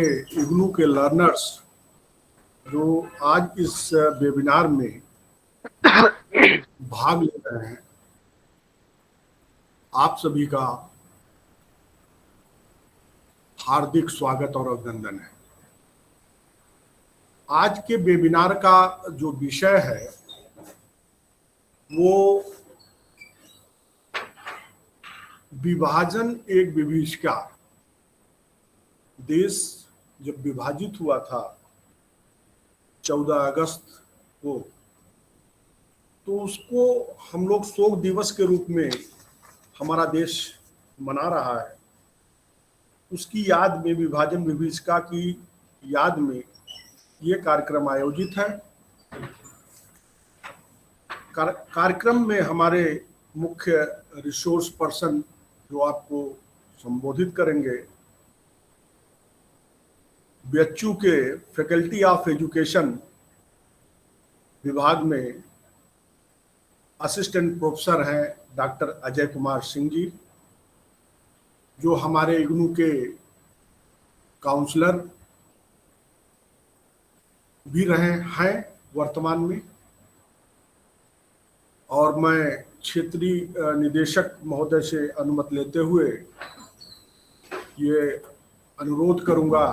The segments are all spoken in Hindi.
इग्नू के लर्नर्स जो आज इस वेबिनार में भाग ले रहे हैं, आप सभी का हार्दिक स्वागत और अभिनंदन है। आज के वेबिनार का जो विषय है वो विभाजन एक विभीषिका। देश जब विभाजित हुआ था 14 अगस्त को, तो उसको हम लोग शोक दिवस के रूप में हमारा देश मना रहा है। उसकी याद में, विभाजन विभीषिका की याद में ये कार्यक्रम आयोजित है। कार्यक्रम में हमारे मुख्य रिसोर्स पर्सन जो आपको संबोधित करेंगे, बीएचयू के फैकल्टी ऑफ एजुकेशन विभाग में असिस्टेंट प्रोफेसर हैं डॉक्टर अजय कुमार सिंह जी, जो हमारे इग्नू के काउंसलर भी रहे हैं वर्तमान में। और मैं क्षेत्रीय निदेशक महोदय से अनुमति लेते हुए ये अनुरोध करूंगा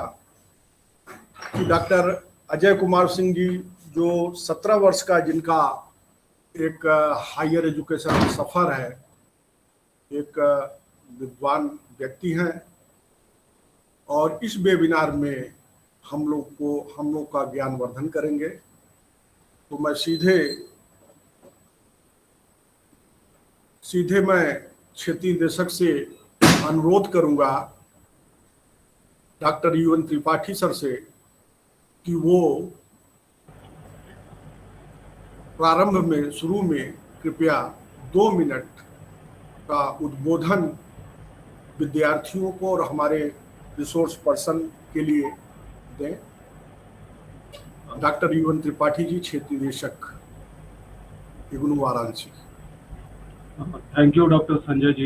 कि डॉक्टर अजय कुमार सिंह जी, जो 17 वर्ष का जिनका एक हायर एजुकेशन सफ़र है, एक विद्वान व्यक्ति हैं, और इस वेबिनार में हम लोग का ज्ञानवर्धन करेंगे। तो मैं सीधे मैं क्षेत्रीय निदेशक से अनुरोध करूंगा डॉक्टर UN त्रिपाठी सर से कि वो प्रारंभ में, शुरू में कृपया 2 मिनट का उद्बोधन विद्यार्थियों को और हमारे रिसोर्स पर्सन के लिए दें। डॉक्टर UN त्रिपाठी जी, क्षेत्रीय निदेशक, IGNOU Varanasi. Thank you, Dr. Sanjay ji.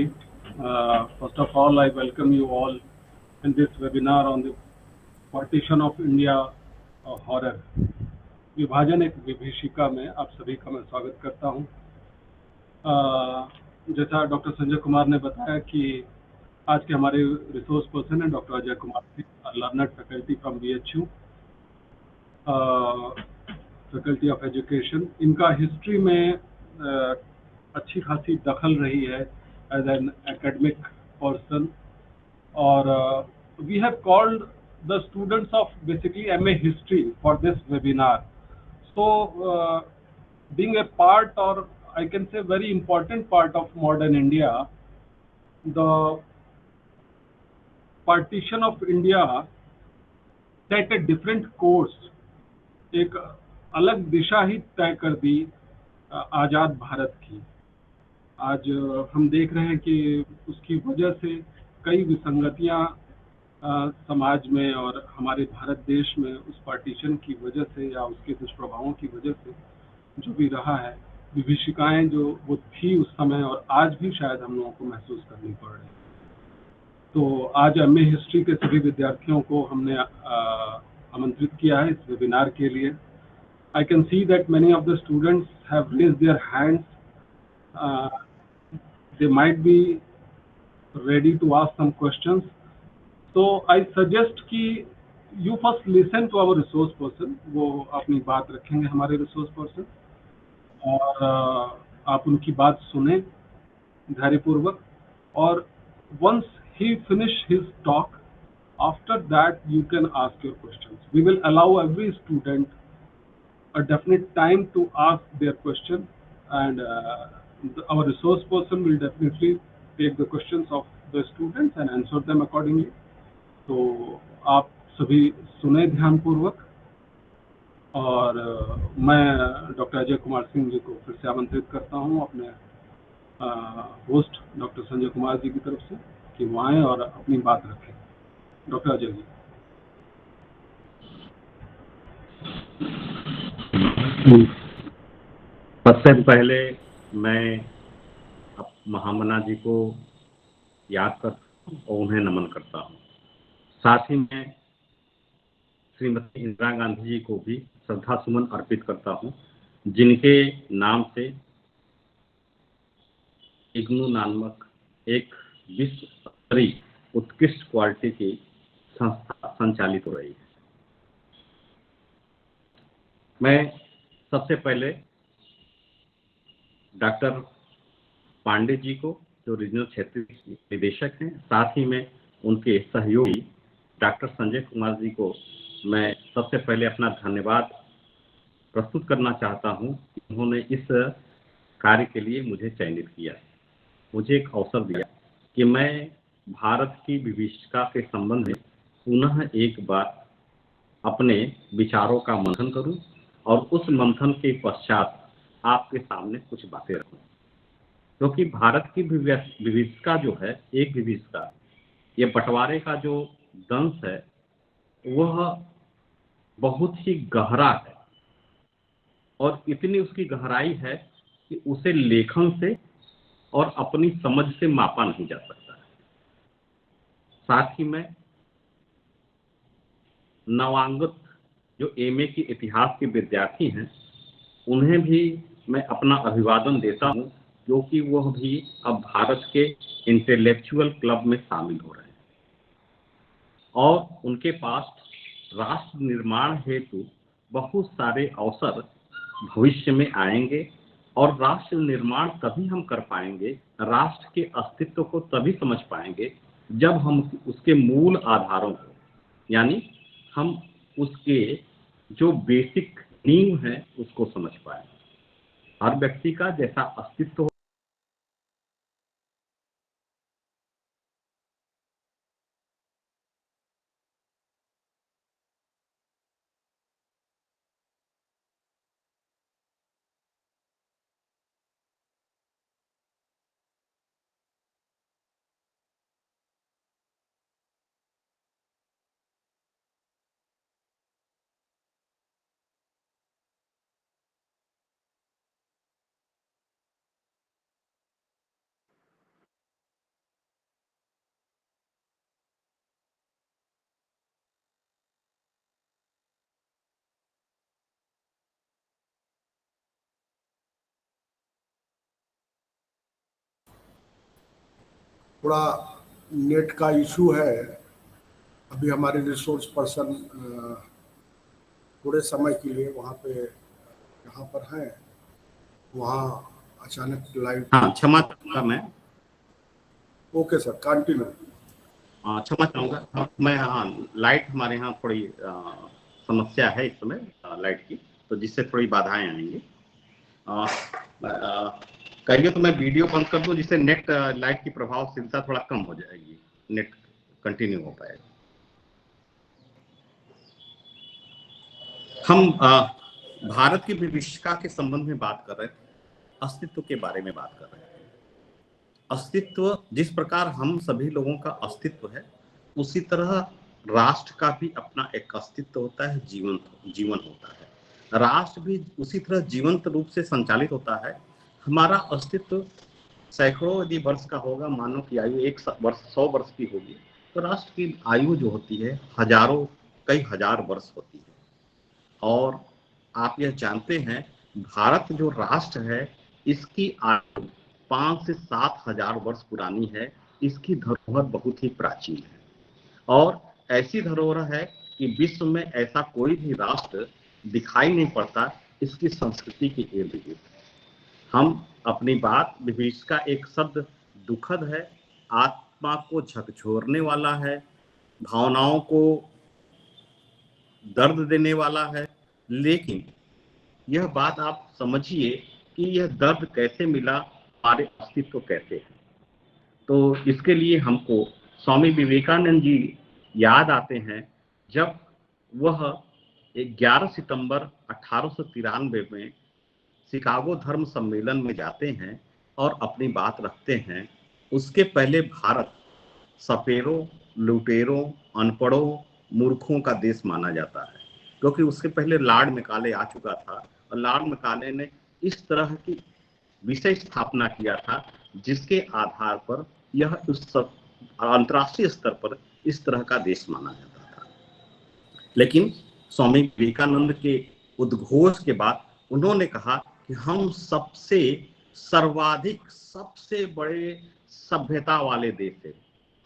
First of all, I welcome you all in this webinar on the partition of India horror. विभाजन एक विभीषिका में आप सभी का मैं स्वागत करता हूं। जैसा डॉक्टर संजय कुमार ने बताया कि आज के हमारे रिसोर्स पर्सन हैं doctor Ajay Kumar Singh, learner faculty from BHU, faculty of education. इनका हिस्ट्री में अच्छी खासी दखल रही है एज एन एकेडमिक पर्सन, और we have called the students of basically MA history for this webinar. So being a part, or I can say very important part of modern India, the partition of India set a different course, एक अलग दिशा ही तय कर दी आज़ाद भारत की। आज हम देख रहे हैं कि उसकी वजह से कई विसंगतियां समाज में और हमारे भारत देश में उस पार्टीशन की वजह से या उसके दुष्प्रभावों की वजह से जो भी रहा है, विभीषिकाएं जो वो थी उस समय और आज भी शायद हम लोगों को महसूस करनी पड़ रही। तो आज MA हिस्ट्री के सभी विद्यार्थियों को हमने आमंत्रित किया है इस वेबिनार के लिए। I can see that many of the students have raised their hands. They might be ready to ask some questions. So I suggest कि you first listen to our resource person. वो अपनी बात रखेंगे हमारे resource person, और आप उनकी बात सुने धैर्यपूर्वक, और once he finish his talk, after that you can ask your questions. We will allow every student a definite time to ask their question, and our resource person will definitely take the questions of the students and answer them accordingly. तो आप सभी सुने ध्यानपूर्वक, और मैं डॉक्टर अजय कुमार सिंह जी को फिर से आमंत्रित करता हूं अपने होस्ट डॉक्टर संजय कुमार जी की तरफ से कि वो आएँ और अपनी बात रखें। डॉक्टर अजय जी। सबसे पहले मैं महामना जी को याद कर और उन्हें नमन करता हूँ। साथ ही में श्रीमती इंदिरा गांधी जी को भी श्रद्धा सुमन अर्पित करता हूं, जिनके नाम से इग्नू नामक एक विश्व स्तरीय उत्कृष्ट क्वालिटी की संस्था संचालित हो रही है। मैं सबसे पहले डॉक्टर पांडे जी को, जो रीजनल क्षेत्रीय निदेशक हैं, साथ ही में उनके सहयोगी डॉक्टर संजय कुमार जी को मैं सबसे पहले अपना धन्यवाद प्रस्तुत करना चाहता हूं कि उन्होंने इस कार्य के लिए मुझे चयनित किया, मुझे एक अवसर दिया कि मैं भारत की विभिन्नता के संबंध में पुनः एक बार अपने विचारों का मंथन करूं और उस मंथन के पश्चात आपके सामने कुछ बातें रखूं, क्योंकि भारत की विविधता जो है, एक विविधता, ये बंटवारे का जो दंश है वह बहुत ही गहरा है और इतनी उसकी गहराई है कि उसे लेखन से और अपनी समझ से मापा नहीं जा सकता है। साथ ही में नवांगत जो एमए की इतिहास के विद्यार्थी हैं, उन्हें भी मैं अपना अभिवादन देता हूं, क्योंकि वह भी अब भारत के इंटेलेक्चुअल क्लब में शामिल हो रहे हैं और उनके पास राष्ट्र निर्माण हेतु बहुत सारे अवसर भविष्य में आएंगे और राष्ट्र निर्माण तभी हम कर पाएंगे, राष्ट्र के अस्तित्व को तभी समझ पाएंगे जब हम उसके मूल आधारों को, यानी हम उसके जो बेसिक नींव है उसको समझ पाए। हर व्यक्ति का जैसा अस्तित्व थोड़ा नेट का इशू है। अभी हमारे रिसोर्स पर्सन थोड़े समय के लिए वहाँ पे यहाँ पर हैं, वहाँ अचानक लाइव। हाँ, क्षमा चाहूँगा मैं। Okay sir, continue. क्षमा चाहूँगा मैं। हाँ, लाइट हमारे यहाँ थोड़ी समस्या है इस समय लाइट की, तो जिससे थोड़ी बाधाएं आएंगी। कहिए तो मैं वीडियो बंद कर दूं, जिससे नेट लाइट की प्रभावशीलता थोड़ा कम हो जाएगी, नेट कंटिन्यू हो पाएगा। हम भारत की विभिन्नता के संबंध में बात कर रहे थे, अस्तित्व के बारे में बात कर रहे थे। अस्तित्व, जिस प्रकार हम सभी लोगों का अस्तित्व है, उसी तरह राष्ट्र का भी अपना एक अस्तित्व होता है, जीवन होता है। राष्ट्र भी उसी तरह जीवंत रूप से संचालित होता है। हमारा अस्तित्व सैकड़ों यदि वर्ष का होगा, मानव की आयु 100 वर्ष की होगी, तो राष्ट्र की आयु जो होती है हजारों, कई हजार वर्ष होती है। और आप यह जानते हैं, भारत जो राष्ट्र है, इसकी आयु 5 से 7 हजार वर्ष पुरानी है। इसकी धरोहर बहुत ही प्राचीन है और ऐसी धरोहर है कि विश्व में ऐसा कोई भी राष्ट्र दिखाई नहीं पड़ता इसकी संस्कृति के इर्द गिर्द। हम अपनी बात, विभिन्नता का एक शब्द दुखद है, आत्मा को झकझोरने वाला है, भावनाओं को दर्द देने वाला है, लेकिन यह बात आप समझिए कि यह दर्द कैसे मिला, हमारे अस्तित्व कैसे है। तो इसके लिए हमको स्वामी विवेकानंद जी याद आते हैं, जब वह 11 सितंबर 1893 में शिकागो धर्म सम्मेलन में जाते हैं और अपनी बात रखते हैं। उसके पहले भारत सपेरों, लुटेरों, अनपढ़ों, मूर्खों का देश माना जाता है, क्योंकि उसके पहले लॉर्ड मैकाले आ चुका था और लॉर्ड मैकाले ने इस तरह की विषय स्थापना किया था जिसके आधार पर यह उस अंतर्राष्ट्रीय स्तर पर इस तरह का देश माना जाता था। लेकिन स्वामी विवेकानंद के उद्घोष के बाद उन्होंने कहा कि हम सबसे सर्वाधिक सबसे बड़े सभ्यता वाले देश है।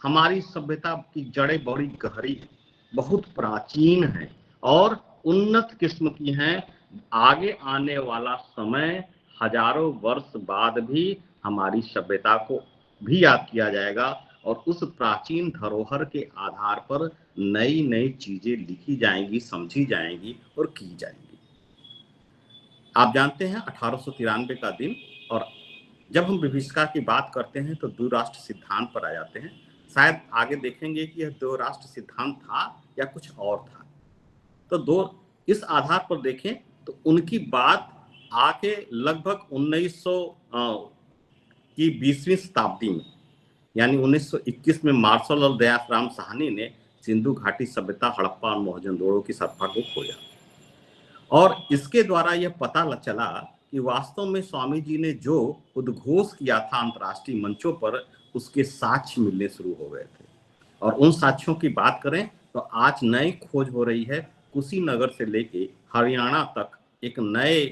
हमारी सभ्यता की जड़ें बड़ी गहरी है, बहुत प्राचीन है और उन्नत किस्म की हैं। आगे आने वाला समय हजारों वर्ष बाद भी हमारी सभ्यता को भी याद किया जाएगा और उस प्राचीन धरोहर के आधार पर नई नई चीजें लिखी जाएंगी, समझी जाएंगी और की जाएंगी। आप जानते हैं 1893 का दिन, और जब हम विभीषिका की बात करते हैं तो द्विराष्ट्र सिद्धांत पर आ जाते हैं। शायद आगे देखेंगे कि यह दो राष्ट्र सिद्धांत था या कुछ और था। तो दो इस आधार पर देखें तो उनकी बात आके लगभग 1900 की 20वीं शताब्दी में, यानी 1921 में मार्शल और दयाराम साहनी ने सिंधु घाटी सभ्यता, हड़प्पा और मोहनजोदड़ो की सभ्यता को खोजा और इसके द्वारा यह पता चला कि वास्तव में स्वामी जी ने जो उद्घोष किया था अंतर्राष्ट्रीय मंचों पर, उसके साक्ष्य मिलने शुरू हो गए थे। और उन साक्ष्यों की बात करें तो आज नई खोज हो रही है, कुशीनगर से लेके हरियाणा तक एक नए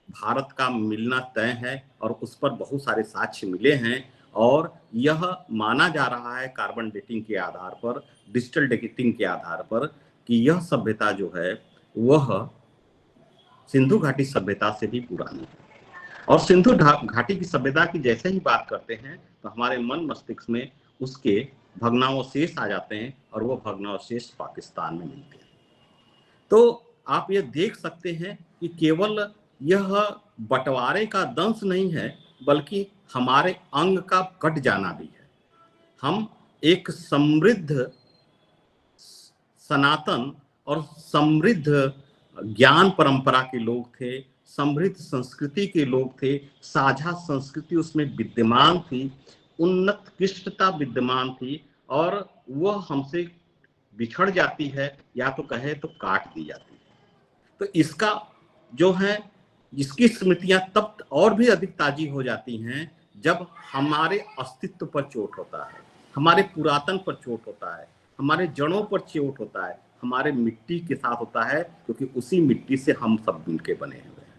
भारत का मिलना तय है और उस पर बहुत सारे साक्ष्य मिले हैं। और यह माना जा रहा है कार्बन डेटिंग के आधार पर, डिजिटल डेटिंग के आधार पर, कि यह सभ्यता जो है वह सिंधु घाटी सभ्यता से भी पुरानी है। और सिंधु घाटी की सभ्यता की जैसे ही बात करते हैं तो हमारे मन मस्तिष्क में उसके भग्नावशेष आ जाते हैं और वो भग्नावशेष पाकिस्तान में मिलते हैं। तो आप ये देख सकते हैं कि केवल यह बंटवारे का दंश नहीं है, बल्कि हमारे अंग का कट जाना भी है। हम एक समृद्ध सनातन और समृद्ध ज्ञान परंपरा के लोग थे, समृद्ध संस्कृति के लोग थे, साझा संस्कृति उसमें विद्यमान थी, उन्नत कृष्टता विद्यमान थी और वह हमसे बिछड़ जाती है या तो कहे तो काट दी जाती है। तो इसका जो है, इसकी स्मृतियां तब और भी अधिक ताजी हो जाती हैं जब हमारे अस्तित्व पर चोट होता है, हमारे पुरातन पर चोट होता है, हमारे जड़ों पर चोट होता है, हमारे मिट्टी के साथ होता है, क्योंकि उसी मिट्टी से हम सब मिलके बने हुए हैं।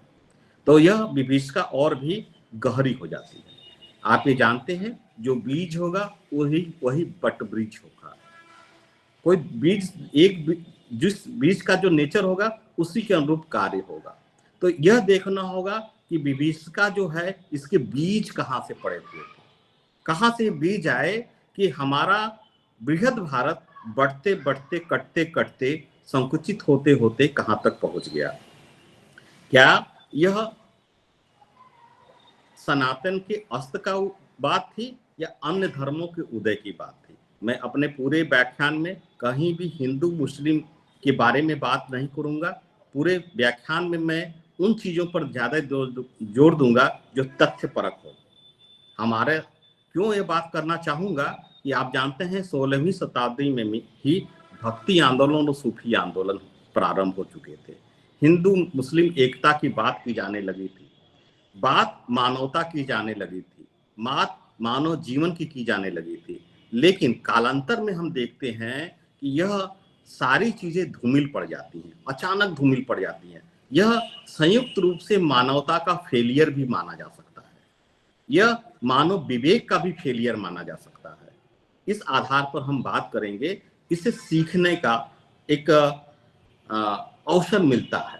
तो यह विभीषिका और भी गहरी हो जाती है। आप ये जानते हैं जो बीज होगा वही बट ब्रिज होगा। कोई बीज जिस बीज का जो नेचर होगा उसी के अनुरूप कार्य होगा। तो यह देखना होगा कि विभीषिका जो है इसके बीज कहाँ से पड़े हुए थे, कहाँ से बीज आए कि हमारा बृहद भारत बढ़ते बढ़ते कटते कटते संकुचित होते होते कहाँ तक पहुंच गया। क्या यह सनातन के अस्त का बात थी या अन्य धर्मों के उदय की बात थी? मैं अपने पूरे व्याख्यान में कहीं भी हिंदू मुस्लिम के बारे में बात नहीं करूंगा। पूरे व्याख्यान में मैं उन चीजों पर ज्यादा जोर दूंगा जो तथ्य परक हो। हमारे क्यों ये बात करना चाहूंगा कि आप जानते हैं 16वीं शताब्दी में ही भक्ति आंदोलन और सूफी आंदोलन प्रारंभ हो चुके थे। हिंदू मुस्लिम एकता की बात की जाने लगी थी, बात मानवता की जाने लगी थी, बात मानव जीवन की जाने लगी थी। लेकिन कालांतर में हम देखते हैं कि यह सारी चीजें धूमिल पड़ जाती हैं, अचानक धूमिल पड़ जाती हैं। यह संयुक्त रूप से मानवता का फेलियर भी माना जा सकता है, यह मानव विवेक का भी फेलियर माना जा सकता है। इस आधार पर हम बात करेंगे, इसे सीखने का एक अवसर मिलता है,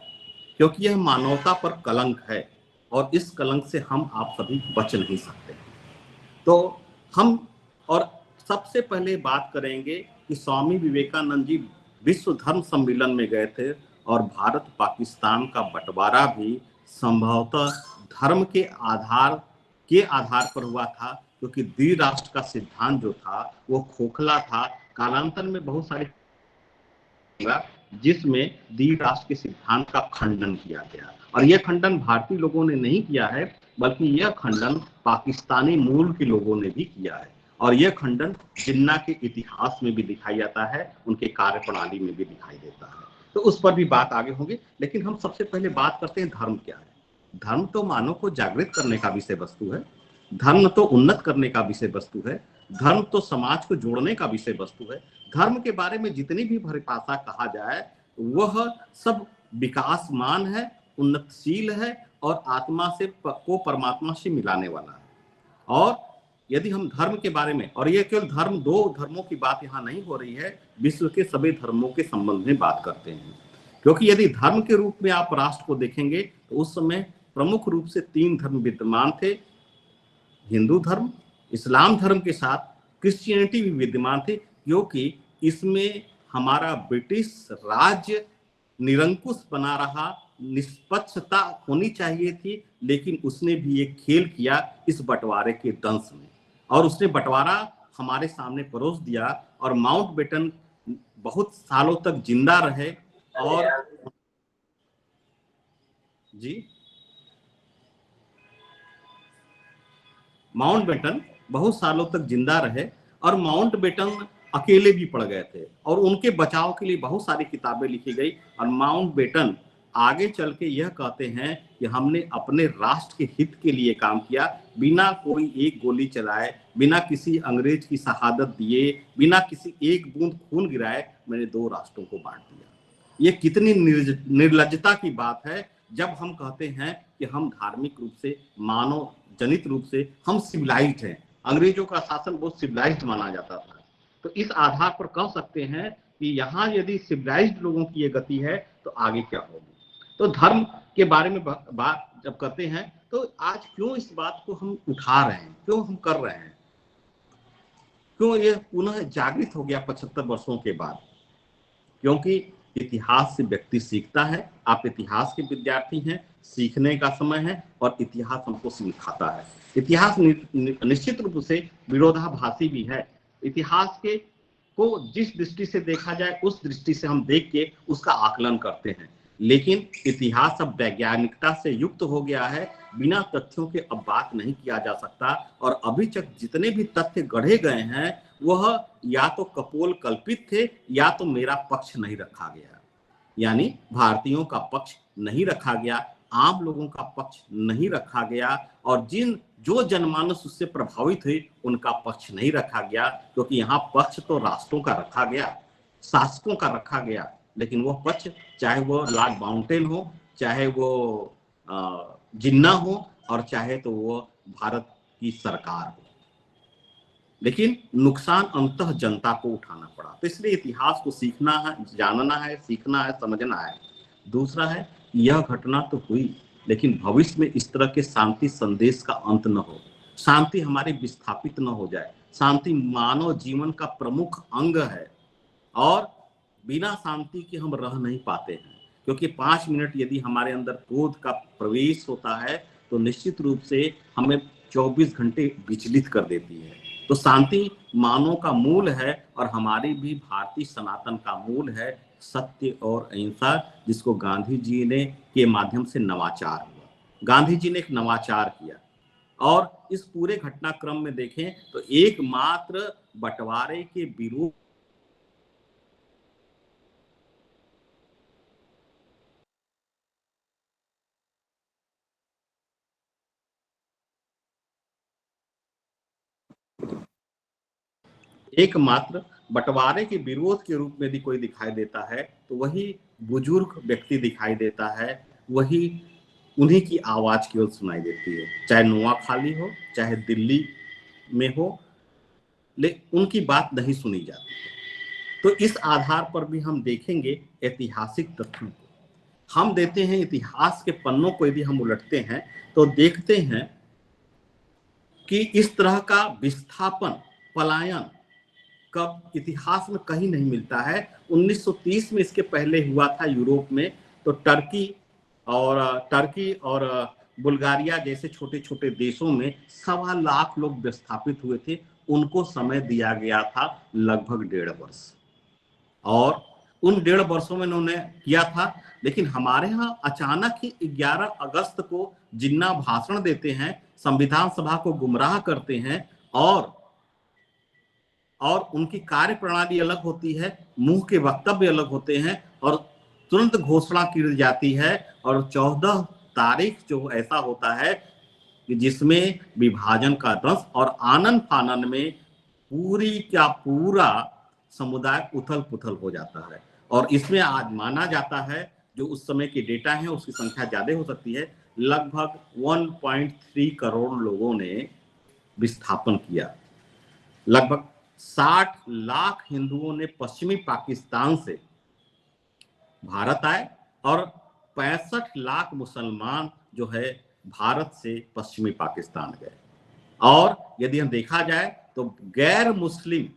क्योंकि यह मानवता पर कलंक है और इस कलंक से हम आप सभी बच नहीं सकते। तो हम और सबसे पहले बात करेंगे कि स्वामी विवेकानंद जी विश्व धर्म सम्मेलन में गए थे और भारत पाकिस्तान का बंटवारा भी संभवतः धर्म के आधार पर हुआ था, क्योंकि द्विराष्ट्र का सिद्धांत जो था वो खोखला था। कालांतर में बहुत सारे जिसमें द्विराष्ट्र के सिद्धांत का खंडन किया गया, और यह खंडन भारतीय लोगों ने नहीं किया है, बल्कि यह खंडन पाकिस्तानी मूल के लोगों ने भी किया है। और यह खंडन जिन्ना के इतिहास में भी दिखाई जाता है, उनके कार्यप्रणाली में भी दिखाई देता है। तो उस पर भी बात आगे होगी, लेकिन हम सबसे पहले बात करते हैं धर्म क्या है। धर्म तो मानव को जागृत करने का विषय वस्तु है, धर्म तो उन्नत करने का विषय वस्तु है, धर्म तो समाज को जोड़ने का विषय वस्तु है। धर्म के बारे में जितनी भी परिभाषा कहा जाए वह सब विकासमान है, उन्नतशील है और आत्मा से को परमात्मा से मिलाने वाला है। और यदि हम धर्म के बारे में, और ये केवल धर्म, दो धर्मों की बात यहाँ नहीं हो रही है, विश्व के सभी धर्मों के संबंध में बात करते हैं, क्योंकि यदि धर्म के रूप में आप राष्ट्र को देखेंगे तो उस समय प्रमुख रूप से 3 धर्म विद्यमान थे। हिंदू धर्म, इस्लाम धर्म के साथ क्रिश्चियनिटी भी विद्यमान थे, क्योंकि इसमें हमारा ब्रिटिश राज्य निरंकुश बना रहा, निष्पक्षता होनी चाहिए थी, लेकिन उसने भी एक खेल किया इस बंटवारे के दंश में, और उसने बंटवारा हमारे सामने परोस दिया। और माउंटबेटन बहुत सालों तक जिंदा रहे, और जी माउंटबेटन बहुत सालों तक जिंदा रहे, और माउंटबेटन अकेले भी पड़ गए थे, और उनके बचाव के लिए बहुत सारी किताबें लिखी गई। और माउंटबेटन आगे चल के यह कहते हैं कि हमने अपने राष्ट्र के हित के लिए काम किया, बिना कोई एक गोली चलाए, बिना किसी अंग्रेज की शहादत दिए, बिना किसी एक बूंद खून गिराए, मैंने 2 राष्ट्रों को बांट दिया। ये कितनी निर्लज्जता की बात है जब हम कहते हैं कि हम धार्मिक रूप से, मानव जनित रूप से हम सिविलाइज्ड हैं। अंग्रेजों का शासन बहुत सिविलाइज्ड माना जाता था, तो इस आधार पर कह सकते हैं कि यहाँ यदि सिविलाइज्ड लोगों की ये गति है तो आगे क्या होगी। तो धर्म के बारे में बात जब करते हैं तो आज क्यों इस बात को हम उठा रहे हैं, क्यों हम कर रहे हैं, क्यों ये पुनः जागृत हो गया 75 वर्षों के बाद? क्योंकि इतिहास से व्यक्ति सीखता है। आप इतिहास के विद्यार्थी हैं, सीखने का समय है, और इतिहास हमको सिखाता है। इतिहास निश्चित रूप से विरोधाभासी भी है। इतिहास के को जिस दृष्टि से देखा जाए उस दृष्टि से हम देख के उसका आकलन करते हैं, लेकिन इतिहास अब वैज्ञानिकता से युक्त हो गया है। बिना तथ्यों के अब बात नहीं किया जा सकता, और अभी तक जितने भी तथ्य गढ़े गए हैं वह या तो कपोल कल्पित थे, या तो मेरा पक्ष नहीं रखा गया, यानी भारतीयों का पक्ष नहीं रखा गया, आम लोगों का पक्ष नहीं रखा गया, और जो जनमानस उससे प्रभावित हुई उनका पक्ष नहीं रखा गया, क्योंकि यहाँ पक्ष तो राष्ट्रों का रखा गया, शासकों का रखा गया, लेकिन वो पक्ष, चाहे वो लॉर्ड माउंटेन हो, चाहे वो जिन्ना हो, और चाहे तो वो भारत की सरकार हो, लेकिन नुकसान अंततः जनता को उठाना पड़ा। तो इसलिए इतिहास को सीखना है, जानना है, सीखना है, समझना है। दूसरा है, यह घटना तो हुई, लेकिन भविष्य में इस तरह के शांति संदेश का अंत न हो, शांति हमारी विस्थापित न हो जाए। शांति मानव जीवन का प्रमुख अंग है, और बिना शांति के हम रह नहीं पाते हैं, क्योंकि 5 मिनट यदि हमारे अंदर क्रोध का प्रवेश होता है तो निश्चित रूप से हमें 24 घंटे विचलित कर देती है। तो शांति मानव का मूल है, और हमारी भी भारतीय सनातन का मूल है सत्य और अहिंसा, जिसको गांधी जी ने के माध्यम से नवाचार हुआ। गांधी जी ने एक नवाचार किया, और इस पूरे घटनाक्रम में देखें तो एकमात्र बंटवारे के विरोध एकमात्र बंटवारे के विरोध के रूप में यदि कोई दिखाई देता है तो वही बुजुर्ग व्यक्ति दिखाई देता है, वही उन्हीं की आवाज केवल सुनाई देती है, चाहे नोआखाली हो, चाहे दिल्ली में हो, लेकिन उनकी बात नहीं सुनी जाती है। तो इस आधार पर भी हम देखेंगे ऐतिहासिक तथ्यों को, हम देते हैं इतिहास के पन्नों को यदि हम उलटते हैं तो देखते हैं कि इस तरह का विस्थापन, पलायन कब इतिहास में कहीं नहीं मिलता है। 1930 में इसके पहले हुआ था यूरोप में, तो टर्की और बुल्गारिया जैसे छोटे छोटे देशों में 1.25 लाख लोग विस्थापित हुए थे। उनको समय दिया गया था लगभग 1.5 वर्ष, और उन 1.5 वर्षों में उन्होंने किया था। लेकिन हमारे यहाँ अचानक ही 11 अगस्त को जिन्ना भाषण देते हैं, संविधान सभा को गुमराह करते हैं, और उनकी कार्य प्रणाली अलग होती है, मुंह के वक्तव्य अलग होते हैं, और तुरंत घोषणा की जाती है। और 14 तारीख जो ऐसा होता है कि जिसमें विभाजन का रस और आनन फानन में पूरी का पूरा समुदाय उथल पुथल हो जाता है, और इसमें आज माना जाता है, जो उस समय के डेटा है उसकी संख्या ज्यादा हो सकती है, लगभग 1.3 करोड़ लोगों ने विस्थापन किया। लगभग 60 लाख हिंदुओं ने पश्चिमी पाकिस्तान से भारत आए और 65 लाख मुसलमान जो है भारत से पश्चिमी पाकिस्तान गए। और यदि हम देखा जाए तो गैर मुस्लिम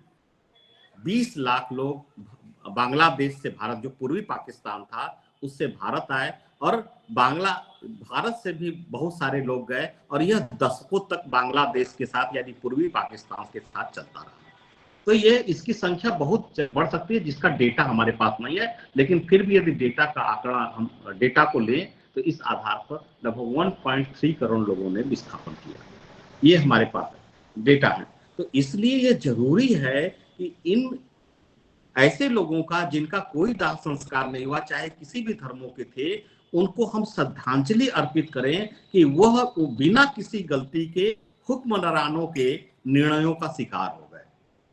20 लाख लोग बांग्लादेश से भारत, जो पूर्वी पाकिस्तान था उससे भारत आए, और भारत से भी बहुत सारे लोग गए, और यह दशकों तक बांग्लादेश के साथ यानी पूर्वी पाकिस्तान के साथ चलता रहा। तो ये इसकी संख्या बहुत बढ़ सकती है, जिसका डेटा हमारे पास नहीं है, लेकिन फिर भी यदि डेटा का आंकड़ा हम डेटा को लें तो इस आधार पर लगभग 1.3 करोड़ लोगों ने विस्थापन किया। ये हमारे पास डेटा है। तो इसलिए ये जरूरी है कि इन ऐसे लोगों का जिनका कोई दाह संस्कार नहीं हुआ, चाहे किसी भी धर्मों के थे, उनको हम श्रद्धांजलि अर्पित करें कि वह बिना किसी गलती के हुक्मरानों के निर्णयों का शिकार हो गए।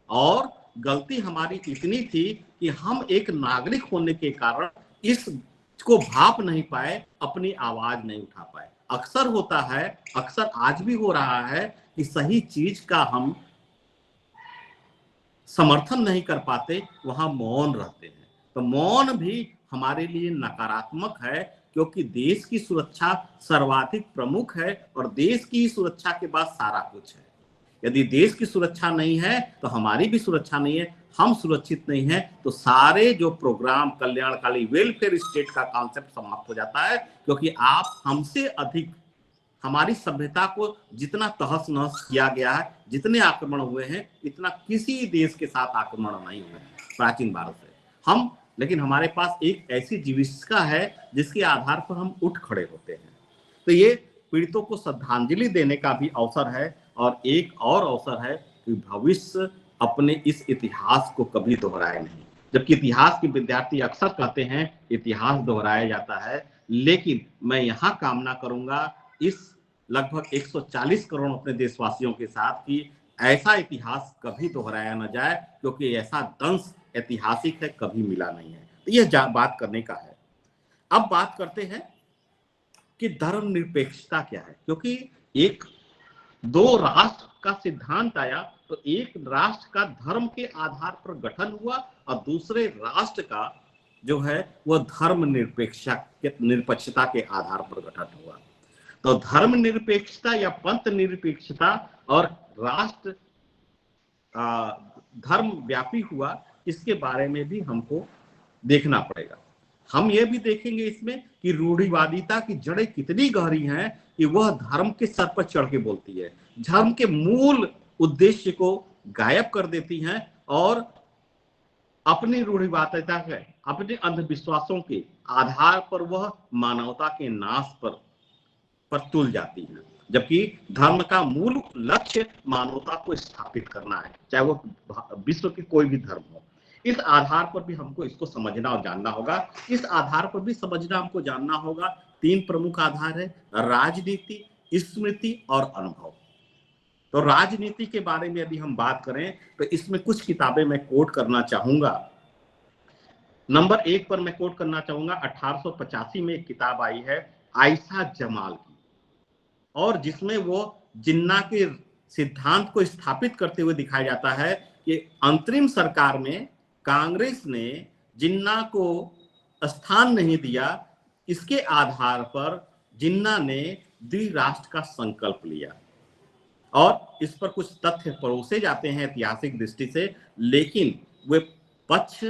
और गलती हमारी इतनी थी कि हम एक नागरिक होने के कारण इसको भाप नहीं पाए, अपनी आवाज नहीं उठा पाए। अक्सर होता है, अक्सर आज भी हो रहा है कि सही चीज का हम समर्थन नहीं कर पाते, वहां मौन रहते हैं। तो मौन भी हमारे लिए नकारात्मक है, क्योंकि देश की सुरक्षा सर्वाधिक प्रमुख है और देश की सुरक्षा के बाद सारा कुछ है। यदि देश की सुरक्षा नहीं है तो हमारी भी सुरक्षा नहीं है, हम सुरक्षित नहीं है तो सारे जो प्रोग्राम कल्याणकारी वेलफेयर स्टेट का कॉन्सेप्ट समाप्त हो जाता है। क्योंकि आप हमसे अधिक, हमारी सभ्यता को जितना तहस नहस किया गया है, जितने आक्रमण हुए हैं, इतना किसी देश के साथ आक्रमण नहीं हुए हैं प्राचीन भारत से। लेकिन हमारे पास एक ऐसी जीविका है जिसके आधार पर हम उठ खड़े होते हैं। तो ये पीड़ितों को श्रद्धांजलि देने का भी अवसर है, और एक और अवसर है कि भविष्य अपने इस इतिहास को कभी दोहराए नहीं। जबकि इतिहास के विद्यार्थी अक्सर कहते हैं इतिहास दोहराया जाता है, लेकिन मैं यहाँ कामना करूंगा इस लगभग 140 करोड़ अपने देशवासियों के साथ कि ऐसा इतिहास कभी दोहराया न जाए, क्योंकि ऐसा दंश ऐतिहासिक है, कभी मिला नहीं है। तो यह बात करने का है। अब बात करते हैं कि धर्मनिरपेक्षता क्या है, क्योंकि एक दो राष्ट्र का सिद्धांत आया, तो एक राष्ट्र का धर्म के आधार पर गठन हुआ और दूसरे राष्ट्र का जो है वह निरपेक्षता के आधार पर गठन हुआ। तो धर्म निरपेक्षता या पंथ निरपेक्षता और राष्ट्र धर्म व्यापी हुआ, इसके बारे में भी हमको देखना पड़ेगा। हम ये भी देखेंगे इसमें कि रूढ़िवादिता की जड़ें कितनी गहरी हैं कि वह धर्म के सर पर चढ़ के बोलती है, धर्म के मूल उद्देश्य को गायब कर देती हैं और अपनी रूढ़िवादिता के, अपने अंधविश्वासों के आधार पर वह मानवता के नाश पर तुल जाती है। जबकि धर्म का मूल लक्ष्य मानवता को स्थापित करना है, चाहे वो विश्व के कोई भी धर्म हो। इस आधार पर भी हमको इसको समझना और जानना होगा। इस आधार पर भी समझना हमको जानना होगा। 3 प्रमुख आधार है, राजनीति, स्मृति और अनुभव। तो राजनीति के बारे में यदि हम बात करें तो इसमें कुछ किताबें मैं कोट करना चाहूंगा। नंबर 1 पर मैं कोट करना चाहूंगा, 1885 में एक किताब आई है आयशा जमाल की, और जिसमें वो जिन्ना के सिद्धांत को स्थापित करते हुए दिखाया जाता है कि अंतरिम सरकार में कांग्रेस ने जिन्ना को स्थान नहीं दिया, इसके आधार पर जिन्ना ने द्विराष्ट्र का संकल्प लिया। और इस पर कुछ तथ्य परोसे जाते हैं ऐतिहासिक दृष्टि से, लेकिन वे पक्ष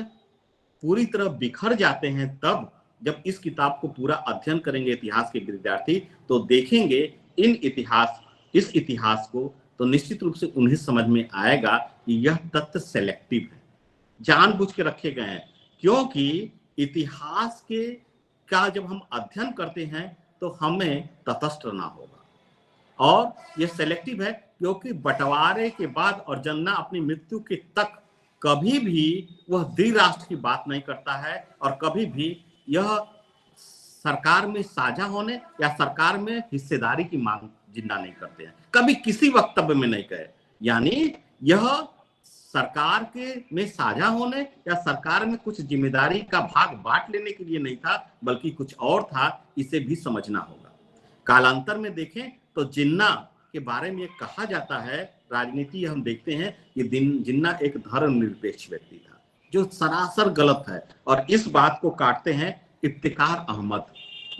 पूरी तरह बिखर जाते हैं तब जब इस किताब को पूरा अध्ययन करेंगे इतिहास के विद्यार्थी, तो देखेंगे इस इतिहास को, तो निश्चित रूप से उन्हें समझ में आएगा कि यह तथ्य सेलेक्टिव है, जानबूझ के रखे गए हैं। क्योंकि इतिहास का जब हम अध्ययन करते हैं तो हमें तटस्थ रहना होगा, और यह सेलेक्टिव है क्योंकि बंटवारे के बाद और जिन्ना अपनी मृत्यु के तक कभी भी वह द्विराष्ट्र की बात नहीं करता है, और कभी भी यह सरकार में साझा होने या सरकार में हिस्सेदारी की मांग जिन्ना नहीं करते हैं, कभी किसी वक्तव्य में नहीं कहे। यानी यह सरकार के में साझा होने या सरकार में कुछ जिम्मेदारी का भाग बांट लेने के लिए नहीं था, बल्कि कुछ और था, इसे भी समझना होगा। कालांतर में देखें तो जिन्ना के बारे में कहा जाता है, राजनीति हम देखते हैं कि जिन्ना एक धर्मनिरपेक्ष व्यक्ति था, जो सरासर गलत है। और इस बात को काटते हैं इफ्तिकार अहमद,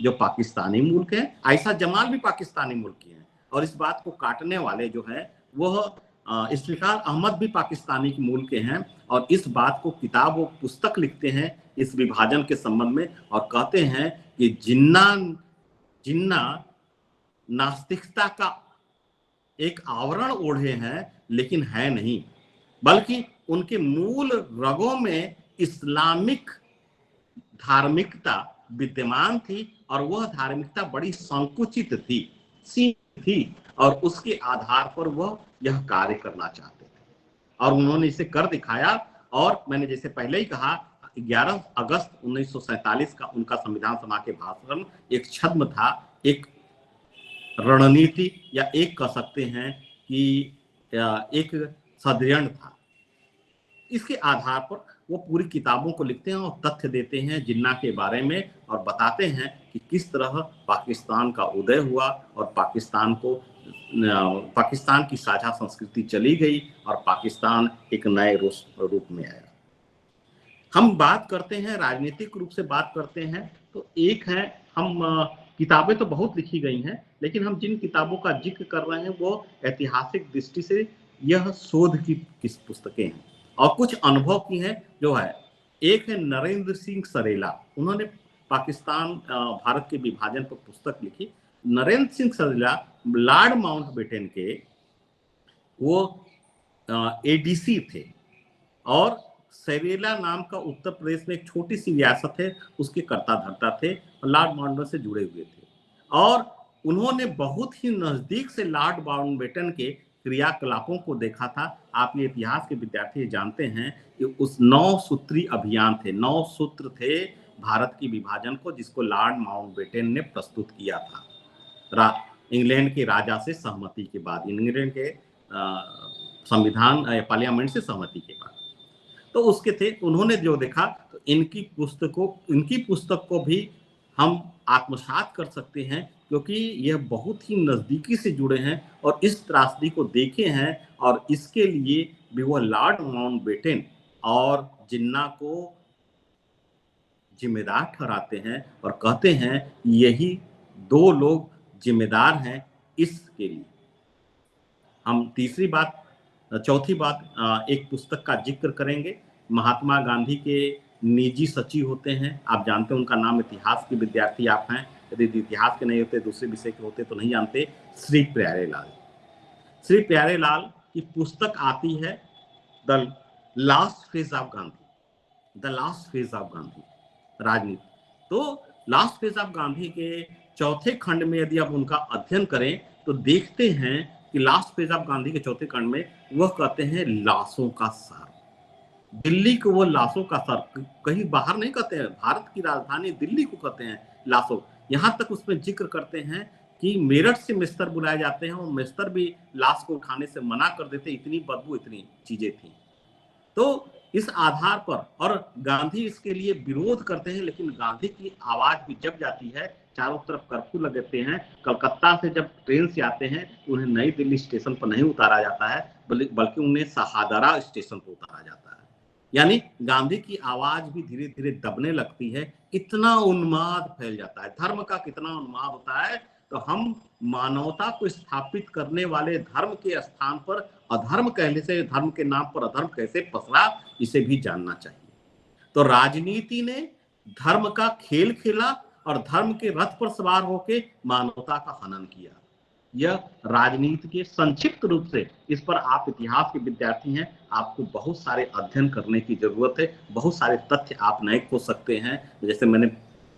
जो पाकिस्तानी मूल के हैं, आयशा जमाल भी पाकिस्तानी मूल की हैं, और इस बात को काटने वाले जो है वह इफ्तिकार अहमद भी पाकिस्तानी के मूल के हैं, और इस बात को किताब और पुस्तक लिखते हैं इस विभाजन के संबंध में, और कहते हैं कि जिन्ना नास्तिकता का एक आवरण ओढ़े हैं, लेकिन है नहीं, बल्कि उनके मूल रगों में इस्लामिक धार्मिकता विद्यमान थी, और वह धार्मिकता बड़ी संकुचित थी, सीमित थी, और उसके आधार पर वह यह कार्य करना चाहते थे, और उन्होंने इसे कर दिखाया। और मैंने जैसे पहले ही कहा, 11 अगस्त 1947 का उनका संविधान सभा के भाषण एक छद्म था, एक रणनीति, या एक कह सकते हैं कि एक षड्यंत्र था। इसके आधार पर वो पूरी किताबों को लिखते हैं और तथ्य देते हैं जिन्ना के बारे में, और बताते हैं कि किस तरह पाकिस्तान का उदय हुआ, और पाकिस्तान की साझा संस्कृति चली गई, और पाकिस्तान एक नए रूप में आया। हम बात करते हैं, राजनीतिक रूप से बात करते हैं, तो एक है, हम किताबें तो बहुत लिखी गई हैं, लेकिन हम जिन किताबों का जिक्र कर रहे हैं वो ऐतिहासिक दृष्टि से यह शोध की किस पुस्तकें हैं, और कुछ अनुभव की हैं जो है। एक है नरेंद्र सिंह सरेला, उन्होंने पाकिस्तान भारत के विभाजन पर पुस्तक लिखी। नरेंद्र सिंह सरेला लॉर्ड माउंटबेटन के वो एडीसी थे, और सरेला नाम का उत्तर प्रदेश में एक छोटी सी रियासत है, उसके कर्ता धर्ता थे, और लॉर्ड माउंटबेटन से जुड़े हुए थे, और उन्होंने बहुत ही नजदीक से लॉर्ड माउंटबेटन के क्रियाकलापों को देखा था। आप ये इतिहास के विद्यार्थी जानते हैं कि उस 9 सूत्री अभियान थे, 9 सूत्र थे भारत की विभाजन को, जिसको लॉर्ड माउंटबेटन ने प्रस्तुत किया था इंग्लैंड के राजा से सहमति के बाद, इंग्लैंड के संविधान पार्लियामेंट से सहमति के बाद। तो उसके थे, उन्होंने जो देखा, तो इनकी पुस्तक को भी हम आत्मसात कर सकते हैं, क्योंकि यह बहुत ही नजदीकी से जुड़े हैं और इस त्रासदी को देखे हैं, और इसके लिए भी वह लॉर्ड माउंटबेटन और जिन्ना को जिम्मेदार ठहराते हैं, और कहते हैं यही 2 लोग जिम्मेदार हैं इसके लिए। हम चौथी बात एक पुस्तक का जिक्र करेंगे। महात्मा गांधी के निजी सचिव होते हैं, आप जानते हैं उनका नाम, इतिहास के विद्यार्थी आप हैं, यदि इतिहास के नहीं होते, दूसरे विषय के होते तो नहीं जानते, श्री प्यारेलाल। श्री प्यारेलाल की पुस्तक आती है the last phase of Gandhi, राजनीति। तो लास्ट फेज ऑफ गांधी के चौथे खंड में यदि आप उनका अध्ययन करें तो देखते हैं कि लास्ट फेज ऑफ गांधी के चौथे खंड में वह कहते हैं लाशों का सर, दिल्ली को वो लाशों का सर, कहीं बाहर नहीं कहते हैं, भारत की राजधानी दिल्ली को कहते हैं लाशों। यहां तक उसमें जिक्र करते हैं कि मेरठ से मिस्तर बुलाए जाते हैं, और मिस्तर भी लाश को उठाने से मना कर देते, इतनी बदबू, इतनी चीजें थी। तो इस आधार पर, और गांधी इसके लिए विरोध करते हैं, लेकिन गांधी की आवाज भी जब जाती है, चारों तरफ कर्फ्यू लगते हैं, कलकत्ता से जब ट्रेन से आते हैं उन्हें नई दिल्ली स्टेशन पर नहीं उतारा जाता है, बल्कि उन्हें शहादरा स्टेशन पर उतारा जाता है। यानी गांधी की आवाज भी धीरे धीरे दबने लगती है, इतना उन्माद फैल जाता है, धर्म का कितना उन्माद होता है। तो हम मानवता को स्थापित करने वाले धर्म के स्थान पर अधर्म कहने से, धर्म के नाम पर अधर्म कैसे पसरा, इसे भी जानना चाहिए। तो राजनीति ने धर्म का खेल खेला और धर्म के रथ पर सवार होकर मानवता का हनन किया। यह राजनीति के संक्षिप्त रूप से, इस पर आप इतिहास के विद्यार्थी हैं, आपको बहुत सारे अध्ययन करने की जरूरत है, बहुत सारे तथ्य आप नए खोज सकते हैं। जैसे मैंने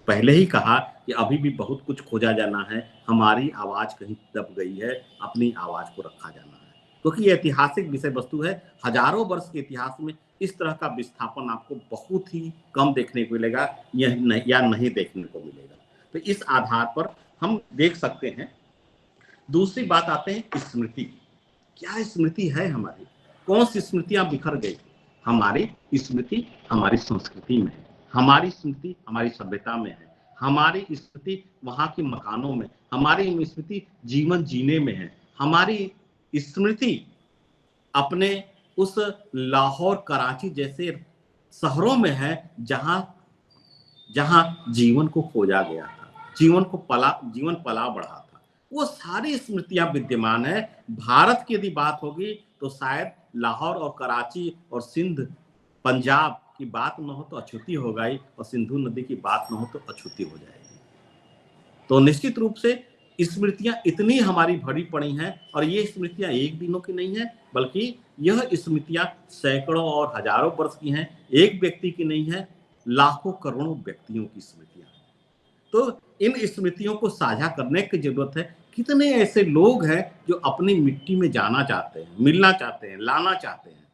पहले ही कहा कि अभी भी बहुत कुछ खोजा जाना है, हमारी आवाज कहीं दब गई है, अपनी आवाज को रखा जाना है, क्योंकि ये ऐतिहासिक विषय वस्तु है। हजारों वर्ष के इतिहास में इस तरह का विस्थापन आपको बहुत ही कम देखने को मिलेगा, या नहीं देखने को मिलेगा। तो इस आधार पर हम देख सकते हैं। दूसरी बात आते हैं स्मृति। क्या स्मृति है हमारी? कौन सी स्मृतियां बिखर गई? हमारी स्मृति हमारी संस्कृति में है, हमारी स्मृति हमारी सभ्यता में है, हमारी स्मृति वहां के मकानों में, हमारी स्मृति जीवन जीने में है, हमारी स्मृति अपने उस लाहौर कराची जैसे शहरों में है जहां जहां जीवन को खोजा गया था, जीवन पला बढ़ा था। वो सारी स्मृतियां विद्यमान है। भारत की यदि बात होगी तो शायद लाहौर और कराची और सिंध पंजाब की बात न हो तो अछूती हो गई, और सिंधु नदी की बात न हो तो अछूती हो जाएगी। तो निश्चित रूप से स्मृतियां इतनी हमारी भरी पड़ी हैं, और ये स्मृतियां एक दिनों की नहीं है, बल्कि यह स्मृतियां सैकड़ों और हजारों वर्ष की हैं, एक व्यक्ति की नहीं है, लाखों करोड़ों व्यक्तियों की स्मृतियां। तो इन स्मृतियों को साझा करने की जरूरत है। कितने ऐसे लोग हैं जो अपनी मिट्टी में जाना चाहते हैं, मिलना चाहते हैं, लाना चाहते हैं।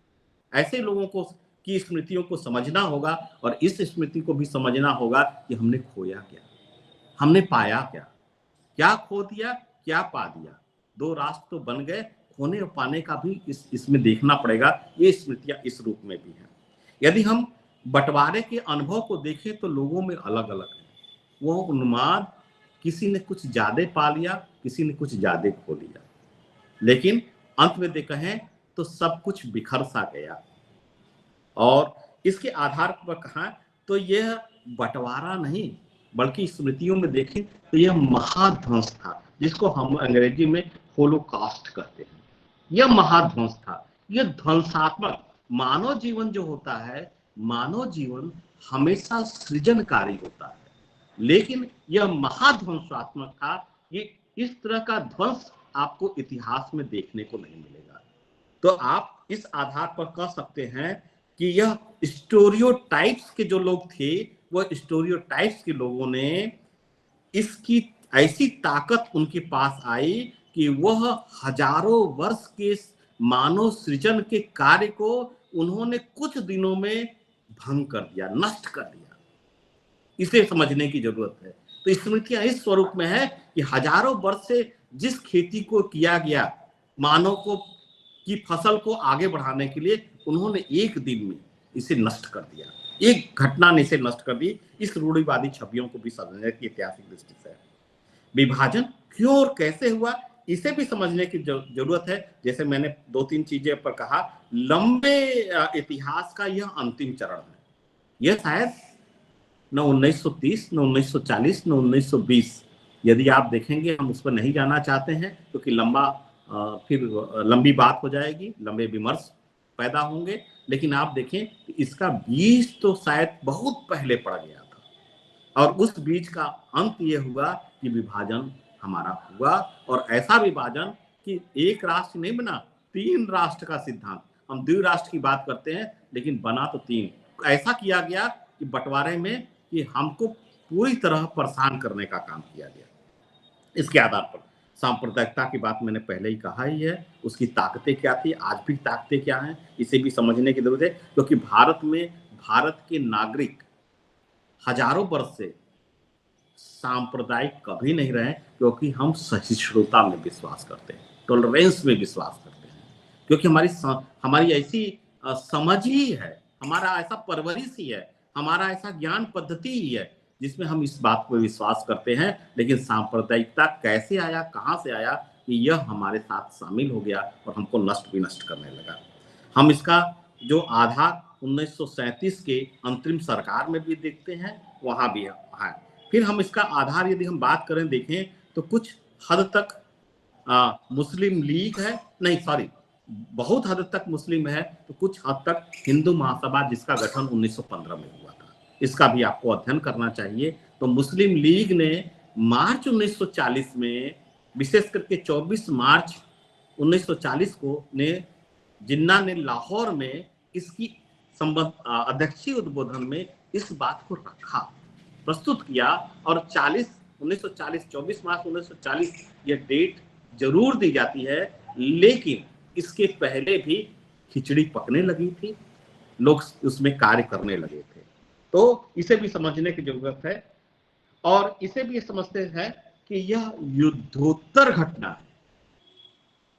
ऐसे लोगों को की स्मृतियों को समझना होगा, और इस स्मृति को भी समझना होगा कि हमने खोया क्या, हमने पाया क्या, क्या खो दिया, क्या पा दिया। दो राष्ट्र तो बन गए, खोने और पाने का भी इसमें देखना पड़ेगा। ये स्मृतियां इस रूप में भी हैं। यदि हम बंटवारे के अनुभव को देखें तो लोगों में अलग अलग है। वो उन्माद, किसी ने कुछ ज्यादा पा लिया, किसी ने कुछ ज्यादा खो लिया, लेकिन अंत में कहें तो सब कुछ बिखर सा गया। और इसके आधार पर कहा तो यह बंटवारा नहीं, बल्कि स्मृतियों में देखें तो यह महाध्वंस था, जिसको हम अंग्रेजी में होलोकॉस्ट कहते हैं। यह महाध्वंस था, यह ध्वंसात्मक। मानव जीवन जो होता है, मानव जीवन हमेशा सृजनकारी होता है, लेकिन यह महाध्वंसात्मक था। ये इस तरह का ध्वंस आपको इतिहास में देखने को नहीं मिलेगा। तो आप इस आधार पर कह सकते हैं कि यह स्टोरियोटाइप्स के जो लोग थे, वह स्टोरियोटाइप्स के लोगों ने इसकी ऐसी ताकत उनके पास आई कि वह हजारों वर्ष के मानव सृजन के कार्य को उन्होंने कुछ दिनों में भंग कर दिया, नष्ट कर दिया। इसे समझने की जरूरत है। तो स्मृतियां इस स्वरूप में है कि हजारों वर्ष से जिस खेती को किया गया मानव को की फसल को आगे बढ़ाने के लिए, उन्होंने एक दिन में इसे नष्ट कर दिया, एक घटना ने इसे नष्ट कर दी। इस रूढ़िवादी छवियों को भी समझने की ऐतिहासिक दृष्टि से विभाजन क्यों और कैसे हुआ, इसे भी समझने की जरूरत है। जैसे मैंने दो तीन चीजें पर कहा, लंबे इतिहास का यह अंतिम चरण है। यह शायद न 1930, न 1940, न 1920, यदि आप देखेंगे, हम उस पर नहीं जाना चाहते हैं क्योंकि फिर लंबी बात हो जाएगी, लंबे विमर्श पैदा होंगे। लेकिन आप देखें कि इसका बीज तो शायद बहुत पहले पड़ गया था, और उस बीज का अंत यह हुआ कि विभाजन हमारा हुआ, और ऐसा विभाजन कि एक राष्ट्र नहीं बना, 3 राष्ट्र का सिद्धांत। हम द्विराष्ट्र की बात करते हैं, लेकिन बना तो 3। ऐसा किया गया कि बंटवारे में कि हमको पूरी तरह परेशान करने का काम किया गया। इसके आधार पर सांप्रदायिकता की बात मैंने पहले ही कहा ही है, उसकी ताकतें क्या थी, आज भी ताकतें क्या हैं, इसे भी समझने की जरूरत है। क्योंकि भारत के नागरिक हजारों वर्ष से सांप्रदायिक कभी नहीं रहे, क्योंकि हम सहिष्णुता में विश्वास करते हैं, टॉलरेंस में विश्वास करते हैं, क्योंकि हमारी ऐसी समझ ही है, हमारा ऐसा परवरिश ही है, हमारा ऐसा ज्ञान पद्धति ही है जिसमें हम इस बात पर विश्वास करते हैं। लेकिन सांप्रदायिकता कैसे आया, कहाँ से आया, कि यह हमारे साथ शामिल हो गया और हमको नष्ट करने लगा। हम इसका जो आधार 1937 के अंतरिम सरकार में भी देखते हैं, वहां भी है। फिर हम इसका आधार यदि हम बात करें, देखें तो कुछ हद तक मुस्लिम लीग है, नहीं सॉरी, बहुत हद तक मुस्लिम है, तो कुछ हद तक हिंदू महासभा, जिसका गठन 1915 में हुआ था, इसका भी आपको अध्ययन करना चाहिए। तो मुस्लिम लीग ने मार्च 1940 में, विशेष करके 24 मार्च 1940 को जिन्ना ने लाहौर में इसकी अध्यक्षीय उद्बोधन में इस बात को रखा, प्रस्तुत किया, और 24 मार्च 1940 यह डेट जरूर दी जाती है, लेकिन इसके पहले भी खिचड़ी पकने लगी थी, लोग उसमें कार्य करने लगे थे। तो इसे भी समझने की जरूरत है, और इसे भी समझते हैं कि यह युद्धोत्तर घटना है।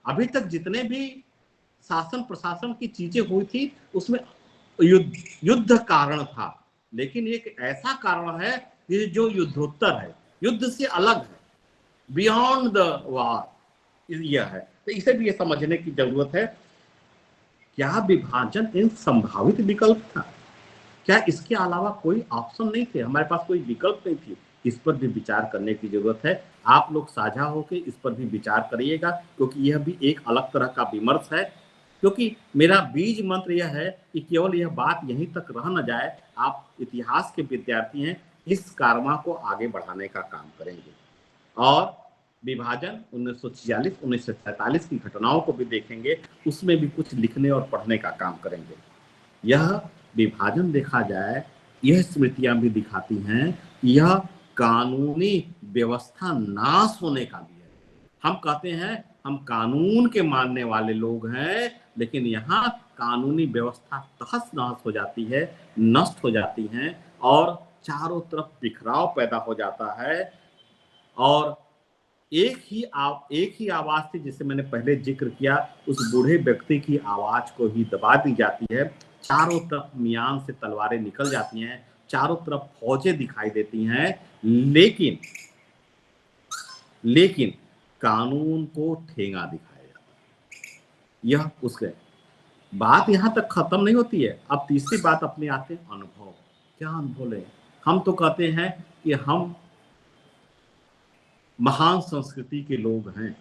अभी तक जितने भी शासन प्रशासन की चीजें हुई थी उसमें युद्ध कारण था, लेकिन एक ऐसा कारण है जो युद्धोत्तर है, युद्ध से अलग है, बियॉन्ड द वार यह है। तो इसे भी ये समझने की जरूरत है, क्या विभाजन इन संभावित विकल्प था, क्या इसके अलावा कोई ऑप्शन नहीं थे, हमारे पास कोई विकल्प नहीं थी, इस पर भी विचार करने की जरूरत है। आप लोग साझा होकर इस पर भी विचार करिएगा, क्योंकि यह भी एक अलग तरह का विमर्श है। क्योंकि मेरा बीज मंत्र यह है कि केवल यह बात यहीं तक रह न जाए, आप इतिहास के विद्यार्थी हैं, इस कारवा को आगे बढ़ाने का काम करेंगे और विभाजन 1946 1947 की घटनाओं को भी देखेंगे, उसमें भी कुछ लिखने और पढ़ने का काम करेंगे। यह विभाजन देखा जाए, यह स्मृतियां भी दिखाती हैं, यह कानूनी व्यवस्था नाश होने का भी है। हम कहते हैं हम कानून के मानने वाले लोग हैं, लेकिन यहाँ कानूनी व्यवस्था तहस नहस हो जाती है, नष्ट हो जाती है और चारों तरफ बिखराव पैदा हो जाता है और एक ही आवाज थी, जिसे मैंने पहले जिक्र किया, उस बूढ़े व्यक्ति की आवाज को ही दबा दी जाती है। चारों तरफ मियान से तलवारें निकल जाती हैं, चारों तरफ फौजें दिखाई देती हैं, लेकिन कानून को ठेंगा दिखाया जाता है। यह उसके बात यहां तक खत्म नहीं होती है। अब तीसरी बात अपने आते हैं अनुभव। क्या अनुभव ले? हम तो कहते हैं कि हम महान संस्कृति के लोग हैं,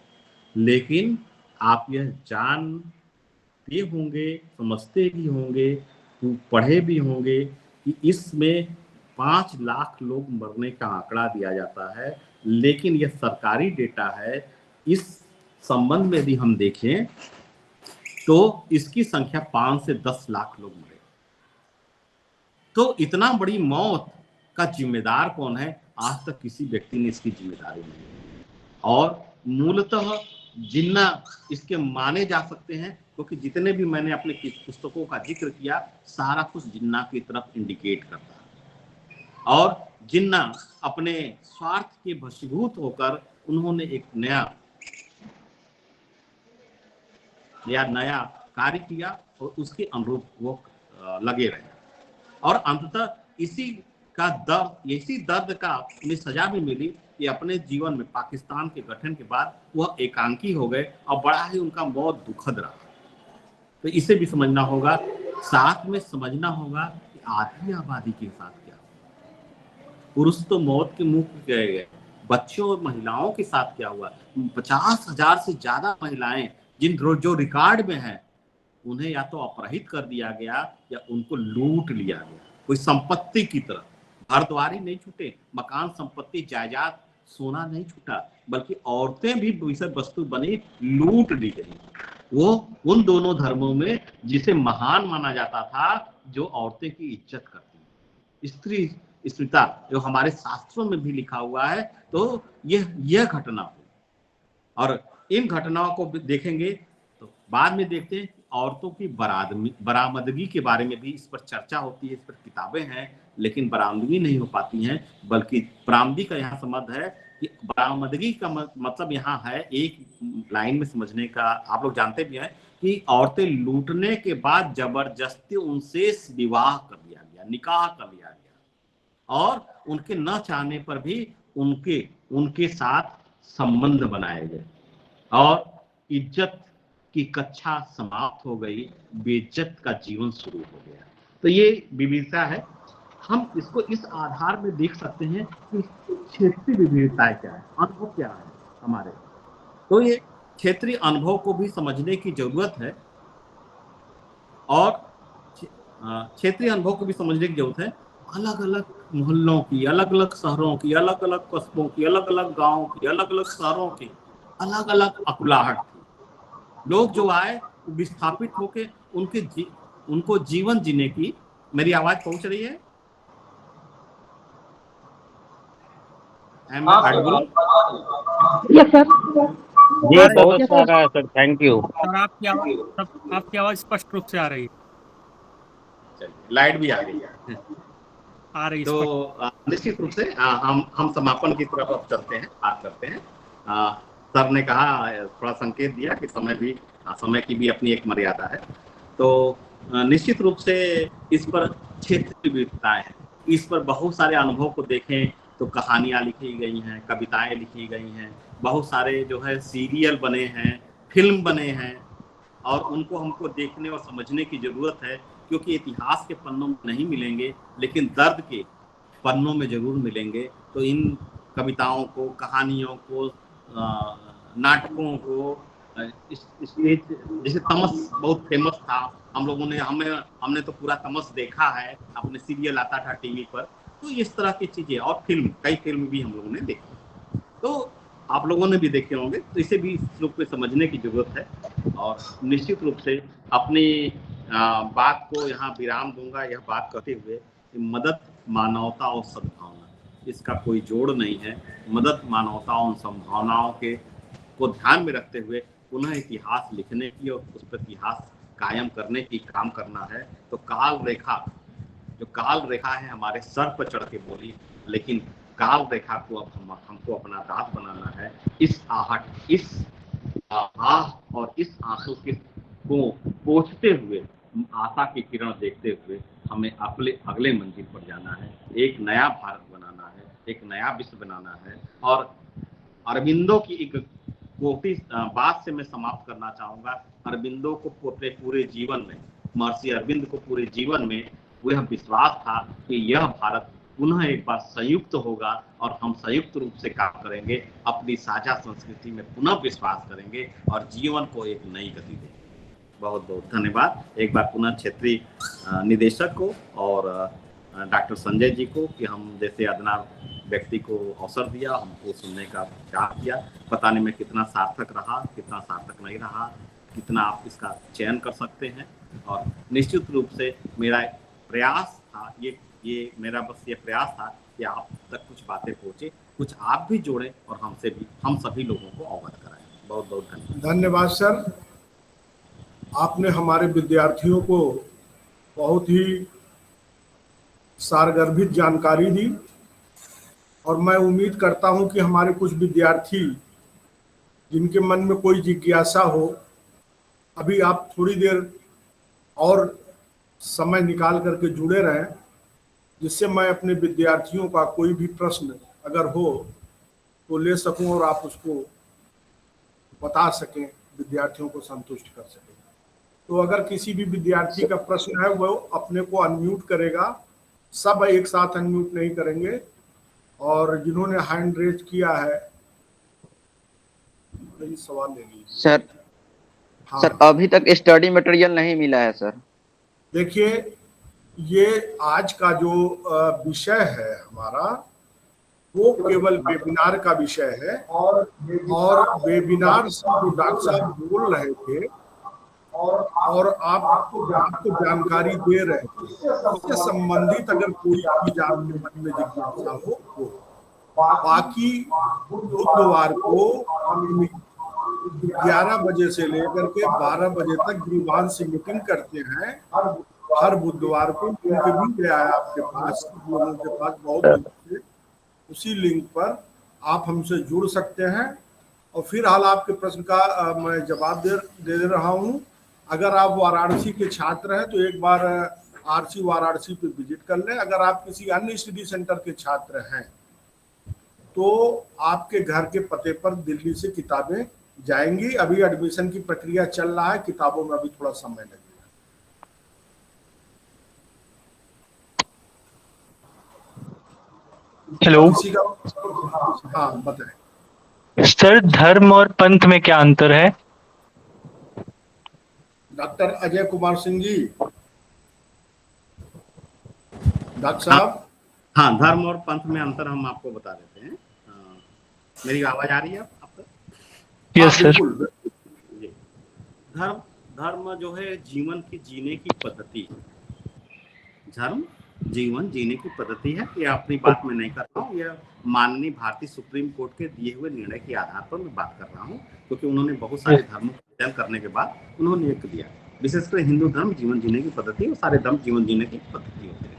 लेकिन आप यह जानते होंगे, समझते भी होंगे, पढ़े भी होंगे कि इसमें 5 लाख लोग मरने का आंकड़ा दिया जाता है, लेकिन यह सरकारी डेटा है। इस संबंध में यदि हम देखें तो इसकी संख्या 5 से 10 लाख लोग मरे। तो इतना बड़ी मौत का जिम्मेदार कौन है? आज तक किसी व्यक्ति ने इसकी जिम्मेदारी नहीं ली। और मूलतः जिन्ना इसके माने जा सकते हैं, क्योंकि जितने भी मैंने अपने पुस्तकों का जिक्र किया, सारा कुछ जिन्ना की तरफ इंडिकेट करता है। और जिन्ना अपने स्वार्थ के वशीभूत होकर उन्होंने एक नया कार्य किया और उसके अनुरूप वो लगे रहे और अंततः इसी दर्द का उन्हें सजा भी मिली कि अपने जीवन में पाकिस्तान के गठन के बाद वह एकांकी हो गए और बड़ा ही उनका मौत दुखद रहा। तो इसे भी समझना होगा, साथ में समझना होगा कि आधी आबादी के साथ क्या हुआ। पुरुष तो मौत के मुंह गए गए, बच्चों और महिलाओं के साथ क्या हुआ। 50,000 से ज्यादा महिलाएं जो रिकॉर्ड में हैं, उन्हें या तो अपहरित कर दिया गया या उनको लूट लिया गया, कोई संपत्ति की तरह। घरद्वारी नहीं छूटे, मकान संपत्ति जायदाद सोना नहीं छूटा, बल्कि औरतें भी विषय वस्तु बनी, लूट ली गई। वो उन दोनों धर्मों में जिसे महान माना जाता था, जो औरतें की इज्जत करती, स्त्री स्त्रीता, जो हमारे शास्त्रों में भी लिखा हुआ है। तो यह घटना हुई और इन घटनाओं को देखेंगे तो बाद में देखते हैं औरतों की बरामदगी के बारे में भी इस पर चर्चा होती है, इस पर किताबें हैं, लेकिन बरामदगी नहीं हो पाती हैं। बल्कि बरामदगी का यहाँ संबंध है कि बरामदगी का मतलब यहाँ है एक लाइन में समझने का। आप लोग जानते भी हैं कि औरतें लूटने के बाद जबरदस्ती उनसे विवाह कर लिया गया, निकाह कर लिया गया और उनके न चाहने पर भी उनके साथ संबंध बनाए गए और इज्जत की कक्षा समाप्त हो गई, बेइज्जत का जीवन शुरू हो गया। तो ये विविधता है। हम इसको इस आधार में देख सकते हैं कि क्षेत्रीय विविधताएं क्या है, अनुभव क्या है हमारे। तो ये क्षेत्रीय अनुभव को भी समझने की जरूरत है और क्षेत्रीय अनुभव को भी समझने की जरूरत है। अलग अलग मोहल्लों की, अलग अलग शहरों की, अलग अलग कस्बों की, अलग अलग गांवों की, अलग अलग शहरों की अलग अलग अकुलाहट थी। लोग जो आए विस्थापित होके उनको जीवन जीने की। मेरी आवाज पहुंच रही है? यस सर, ये बहुत अच्छा आ रहा है सर, थैंक यू। और आपकी आवाज स्पष्ट रूप से आ रही है। चलिए, लाइट भी आ गई है, आ रही। तो निश्चित रूप से हम समापन की तरफ अब चलते हैं, बात करते हैं। सर ने कहा, थोड़ा संकेत दिया कि समय भी समय की भी अपनी एक मर्यादा है। तो निश्चित रूप से इस पर क्षेत्रीय विविधताएं हैं। इस पर बहुत सारे अनुभव को देखें तो कहानियां लिखी गई हैं, कविताएं लिखी गई हैं, बहुत सारे जो है सीरियल बने हैं, फिल्म बने हैं, और उनको हमको देखने और समझने की जरूरत है, क्योंकि इतिहास के पन्नों में नहीं मिलेंगे लेकिन दर्द के पन्नों में जरूर मिलेंगे। तो इन कविताओं को, कहानियों को, नाटकों को, जैसे तमस बहुत फेमस था, हम लोगों ने हमने तो पूरा तमस देखा है, अपने सीरियल आता था टीवी पर। तो इस तरह की चीजें, और कई फिल्म भी हम लोगों ने देखी, तो आप लोगों ने भी देखे होंगे, तो इसे भी इस रूप में समझने की जरूरत है। और निश्चित रूप से अपनी बात को यहाँ विराम दूंगा, यह बात करते हुए कि मदद, मानवता और सद्भावना, इसका कोई जोड़ नहीं है। मदद, मानवता और संभावनाओं को ध्यान में रखते हुए पुनः इतिहास लिखने की और उस पर इतिहास कायम करने की काम करना है। तो काल रेखा है हमारे सर पर चढ़ के बोली, लेकिन काल रेखा को अब हमको अपना दास बनाना है। इस आहट, इस आह और इस आंसू को पोंछते हुए, आशा की किरण देखते हुए हमें अगले मंजिल पर जाना है। एक नया भारत बनाना है, एक नया विश्व बनाना है। और अरबिंदो की एक कोटि बात से मैं समाप्त करना चाहूंगा। अरबिंदो को अपने पूरे जीवन में, महर्षि अरविंद को पूरे जीवन में वह विश्वास था कि यह भारत पुनः एक बार संयुक्त होगा और हम संयुक्त रूप से काम करेंगे, अपनी साझा संस्कृति में पुनः विश्वास करेंगे और जीवन को एक नई गति देंगे। बहुत बहुत धन्यवाद एक बार पुनः क्षेत्रीय निदेशक को और डॉक्टर संजय जी को कि हम जैसे अदना व्यक्ति को अवसर दिया, हमको सुनने का प्रयास किया। पता नहीं मैं कितना सार्थक रहा, कितना सार्थक नहीं रहा, कितना आप इसका चयन कर सकते हैं। और निश्चित रूप से मेरा प्रयास था, ये मेरा बस ये प्रयास था कि आप तक कुछ बातें पहुंचे, कुछ आप भी जोड़ें और हम सभी लोगों को अवगत कराएं। बहुत बहुत धन्यवाद। धन्यवाद सर, आपने हमारे विद्यार्थियों को बहुत ही सारगर्भित जानकारी दी और मैं उम्मीद करता हूं कि हमारे कुछ विद्यार्थी जिनके मन में कोई जिज्ञासा हो, अभी आप थोड़ी देर और समय निकाल करके जुड़े रहें, जिससे मैं अपने विद्यार्थियों का कोई भी प्रश्न अगर हो तो ले सकूं और आप उसको बता सकें, विद्यार्थियों को संतुष्ट कर सकें। तो अगर किसी भी विद्यार्थी का प्रश्न है वो अपने को अनम्यूट करेगा, सब एक साथ अनम्यूट नहीं करेंगे। और जिन्होंने हैंड रेज किया है सवाल ले लीजिए सर। हाँ। सर अभी तक स्टडी मटेरियल नहीं मिला है सर। देखिए, ये आज का जो विषय है हमारा, वो केवल वेबिनार का विषय है और वेबिनार से जो डॉक्टर साहब बोल रहे थे और आपको जानकारी दे रहे थे, इससे संबंधित अगर कोई चीज आपके मन में जिज्ञासा हो, बाकी बुधवार को 11 बजे से लेकर के 12 बजे तक ग्रीवांश मीटिंग करते हैं। हर बुधवार को लिंक भी गया है आपके पास, लोगों के पास बहुत, उसी लिंक पर आप हमसे जुड़ सकते हैं। और फिलहाल आपके प्रश्न का मैं जवाब दे रहा हूं। अगर आप वाराणसी के छात्र हैं तो एक बार आरसी वाराणसी पे विजिट कर लें। अगर आप किसी अन्य स्टडी सेंटर के छात्र हैं तो आपके घर के पते पर दिल्ली से किताबें जाएंगी। अभी एडमिशन की प्रक्रिया चल रहा है, किताबों में अभी थोड़ा समय लगेगा। हेलो हाँ बताएं सर, धर्म और पंथ में क्या अंतर है? डॉक्टर अजय कुमार सिंह जी, डॉक्टर साहब। हाँ, धर्म और पंथ में अंतर हम आपको बता देते हैं। मेरी आवाज आ रही है आपको? Yes sir. धर्म जो है जीवन की जीने की पद्धति। धर्म जीवन जीने की पद्धति है। ये अपनी बात में नहीं कर रहा हूँ, यह माननीय भारतीय सुप्रीम कोर्ट के दिए हुए निर्णय के आधार पर मैं बात कर रहा हूँ, क्योंकि उन्होंने बहुत सारे धर्मों का अध्ययन करने के बाद उन्होंने एक दिया, विशेषकर हिंदू धर्म जीवन जीने की पद्धति और सारे धर्म जीवन जीने की पद्धति होती है।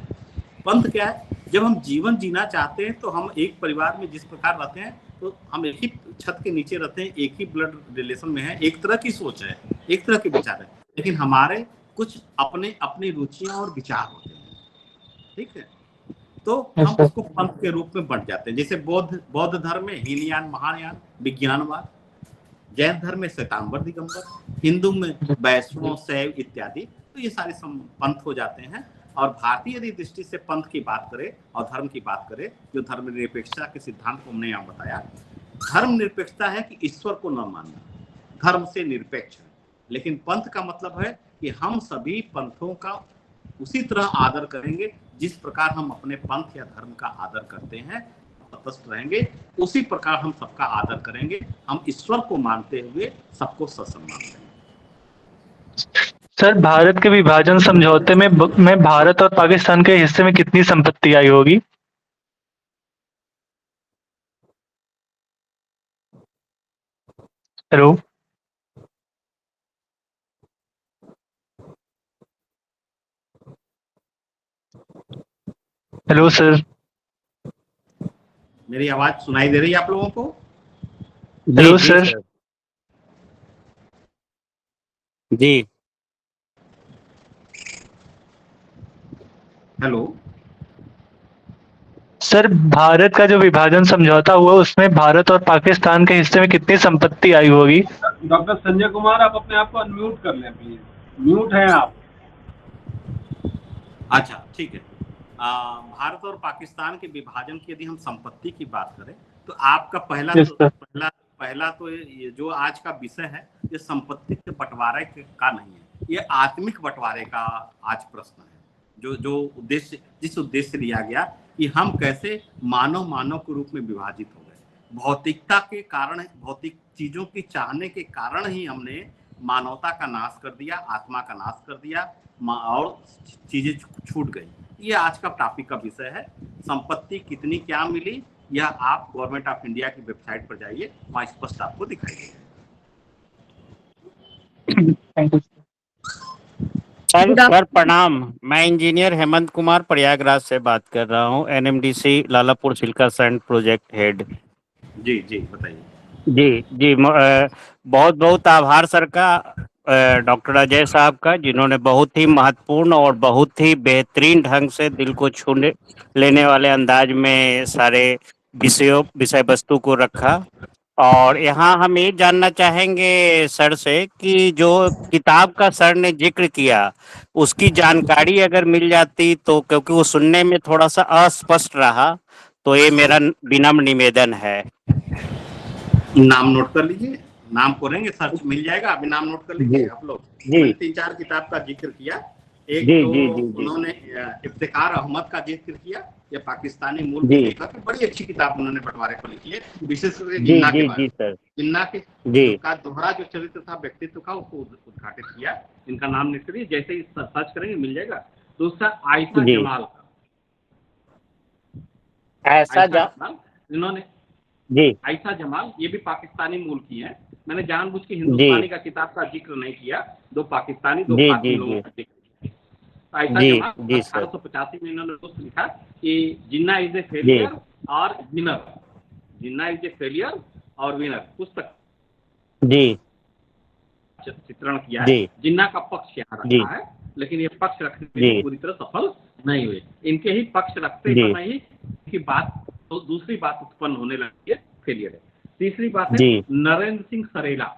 पंथ क्या है? जब हम जीवन जीना चाहते हैं तो हम एक परिवार में जिस प्रकार रहते हैं, तो हम एक ही छत के नीचे रहते हैं, एक ही ब्लड रिलेशन में है, एक तरह की सोच है। एक तरह के विचार है, लेकिन हमारे कुछ अपने अपनी रुचियां और विचार होते हैं, ठीक है। तो Yes, हम sir. उसको पंथ के रूप में बंट जाते हैं। जैसे बौद्ध धर्म में हीनयान, महायान, विज्ञानवाद, जैन धर्म में श्वेतांबर दिगंबर, हिंदू में वैष्णव, शैव इत्यादि। तो ये सारे पंथ हो जाते हैं। और भारतीय यदि दृष्टि से पंथ की बात करें और धर्म की बात करें, जो धर्मनिरपेक्षता के सिद्धांत को हमने यहाँ बताया, धर्मनिरपेक्षता है कि ईश्वर को न मानना, धर्म से निरपेक्ष है। लेकिन पंथ का मतलब है कि हम सभी पंथों का उसी तरह आदर करेंगे जिस प्रकार हम अपने पंथ या धर्म का आदर करते हैं, तटस्थ रहेंगे, उसी प्रकार हम सबका आदर करेंगे। हम ईश्वर को मानते हुए सबको ससम्मान देंगे। सर, भारत के विभाजन समझौते में भारत और पाकिस्तान के हिस्से में कितनी संपत्ति आई होगी? Hello hello sir. मेरी आवाज सुनाई दे रही है आप लोगों को? Hello sir. जी हेलो सर, भारत का जो विभाजन समझौता हुआ उसमें भारत और पाकिस्तान के हिस्से में कितनी संपत्ति आई होगी? डॉक्टर संजय कुमार, आप अपने आप को अनम्यूट कर लें प्लीज, म्यूट हैं आप। अच्छा, ठीक है। भारत और पाकिस्तान के विभाजन की यदि हम संपत्ति की बात करें तो आपका पहला तो ये जो आज का विषय है, ये संपत्ति के बंटवारे का नहीं है, ये आत्मिक बंटवारे का आज प्रश्न है। जो उद्देश्य, जिस उद्देश्य से लिया गया कि हम कैसे मानव के रूप में विभाजित हो गए। भौतिकता के कारण, भौतिक चीजों की चाहने के कारण ही हमने मानवता का नाश कर दिया, आत्मा का नाश कर दिया और चीजें छूट गई। ये आज का टॉपिक का विषय है। संपत्ति कितनी क्या मिली, यह आप गवर्नमेंट ऑफ इंडिया की वेबसाइट पर जाइए, वहां स्पष्ट आपको दिखाई देगा। सर प्रणाम, मैं इंजीनियर हेमंत कुमार प्रयागराज से बात कर रहा हूँ, एनएमडीसी लालापुर छिलका सैंड प्रोजेक्ट हेड। जी जी बताइए। जी बहुत बहुत आभार सर का, डॉक्टर अजय साहब का, जिन्होंने बहुत ही महत्वपूर्ण और बहुत ही बेहतरीन ढंग से दिल को छूने लेने वाले अंदाज में सारे विषय वस्तु को रखा। और यहाँ हम ये जानना चाहेंगे सर से कि जो किताब का सर ने जिक्र किया उसकी जानकारी अगर मिल जाती तो, क्योंकि वो सुनने में थोड़ा सा अस्पष्ट रहा, तो ये मेरा विनम्र निवेदन है। नाम नोट कर लीजिए, नाम करेंगे सर्च मिल जाएगा, अभी नाम नोट कर लीजिए आप लोग। मैंने 3-4 किताब का जिक्र किया। एक तो उन्होंने इफ्तिकार अहमद का जिक्र किया, ये पाकिस्तानी मूल के लेखक, बड़ी अच्छी किताब उन्होंने बंटवारे को लिखी है, विशेषकर जिन्ना के बारे में। जिन्ना के का दोहरा जो चरित्र था, व्यक्तित्व का, उसको उद्घाटित किया। इनका नाम लिख करिए, जैसे ही सर्च करेंगे मिल जाएगा। दूसरा आयशा जमाल का, इन्होंने आयशा जमाल, ये भी पाकिस्तानी मूल की है। मैंने जानबूझ के हिंदुस्तानी का किताब का जिक्र नहीं किया, दो पाकिस्तानी दो पाकिस्तानी लोगों का जिक्र। आयशा जमाल 1885 में इन्होंने दोस्त लिखा कि जिन्ना इज ए फेलियर और winner, Jinnah is a failure और विनर पुस्तक चित्रण किया है। जिन्ना का पक्ष यहाँ रखा है, लेकिन ये पक्ष रखने में पूरी तरह सफल नहीं हुए। इनके ही पक्ष रखते समय ही की बात, तो दूसरी बात उत्पन्न होने लगी है, फेलियर है। तीसरी बात है नरेंद्र सिंह सरेला,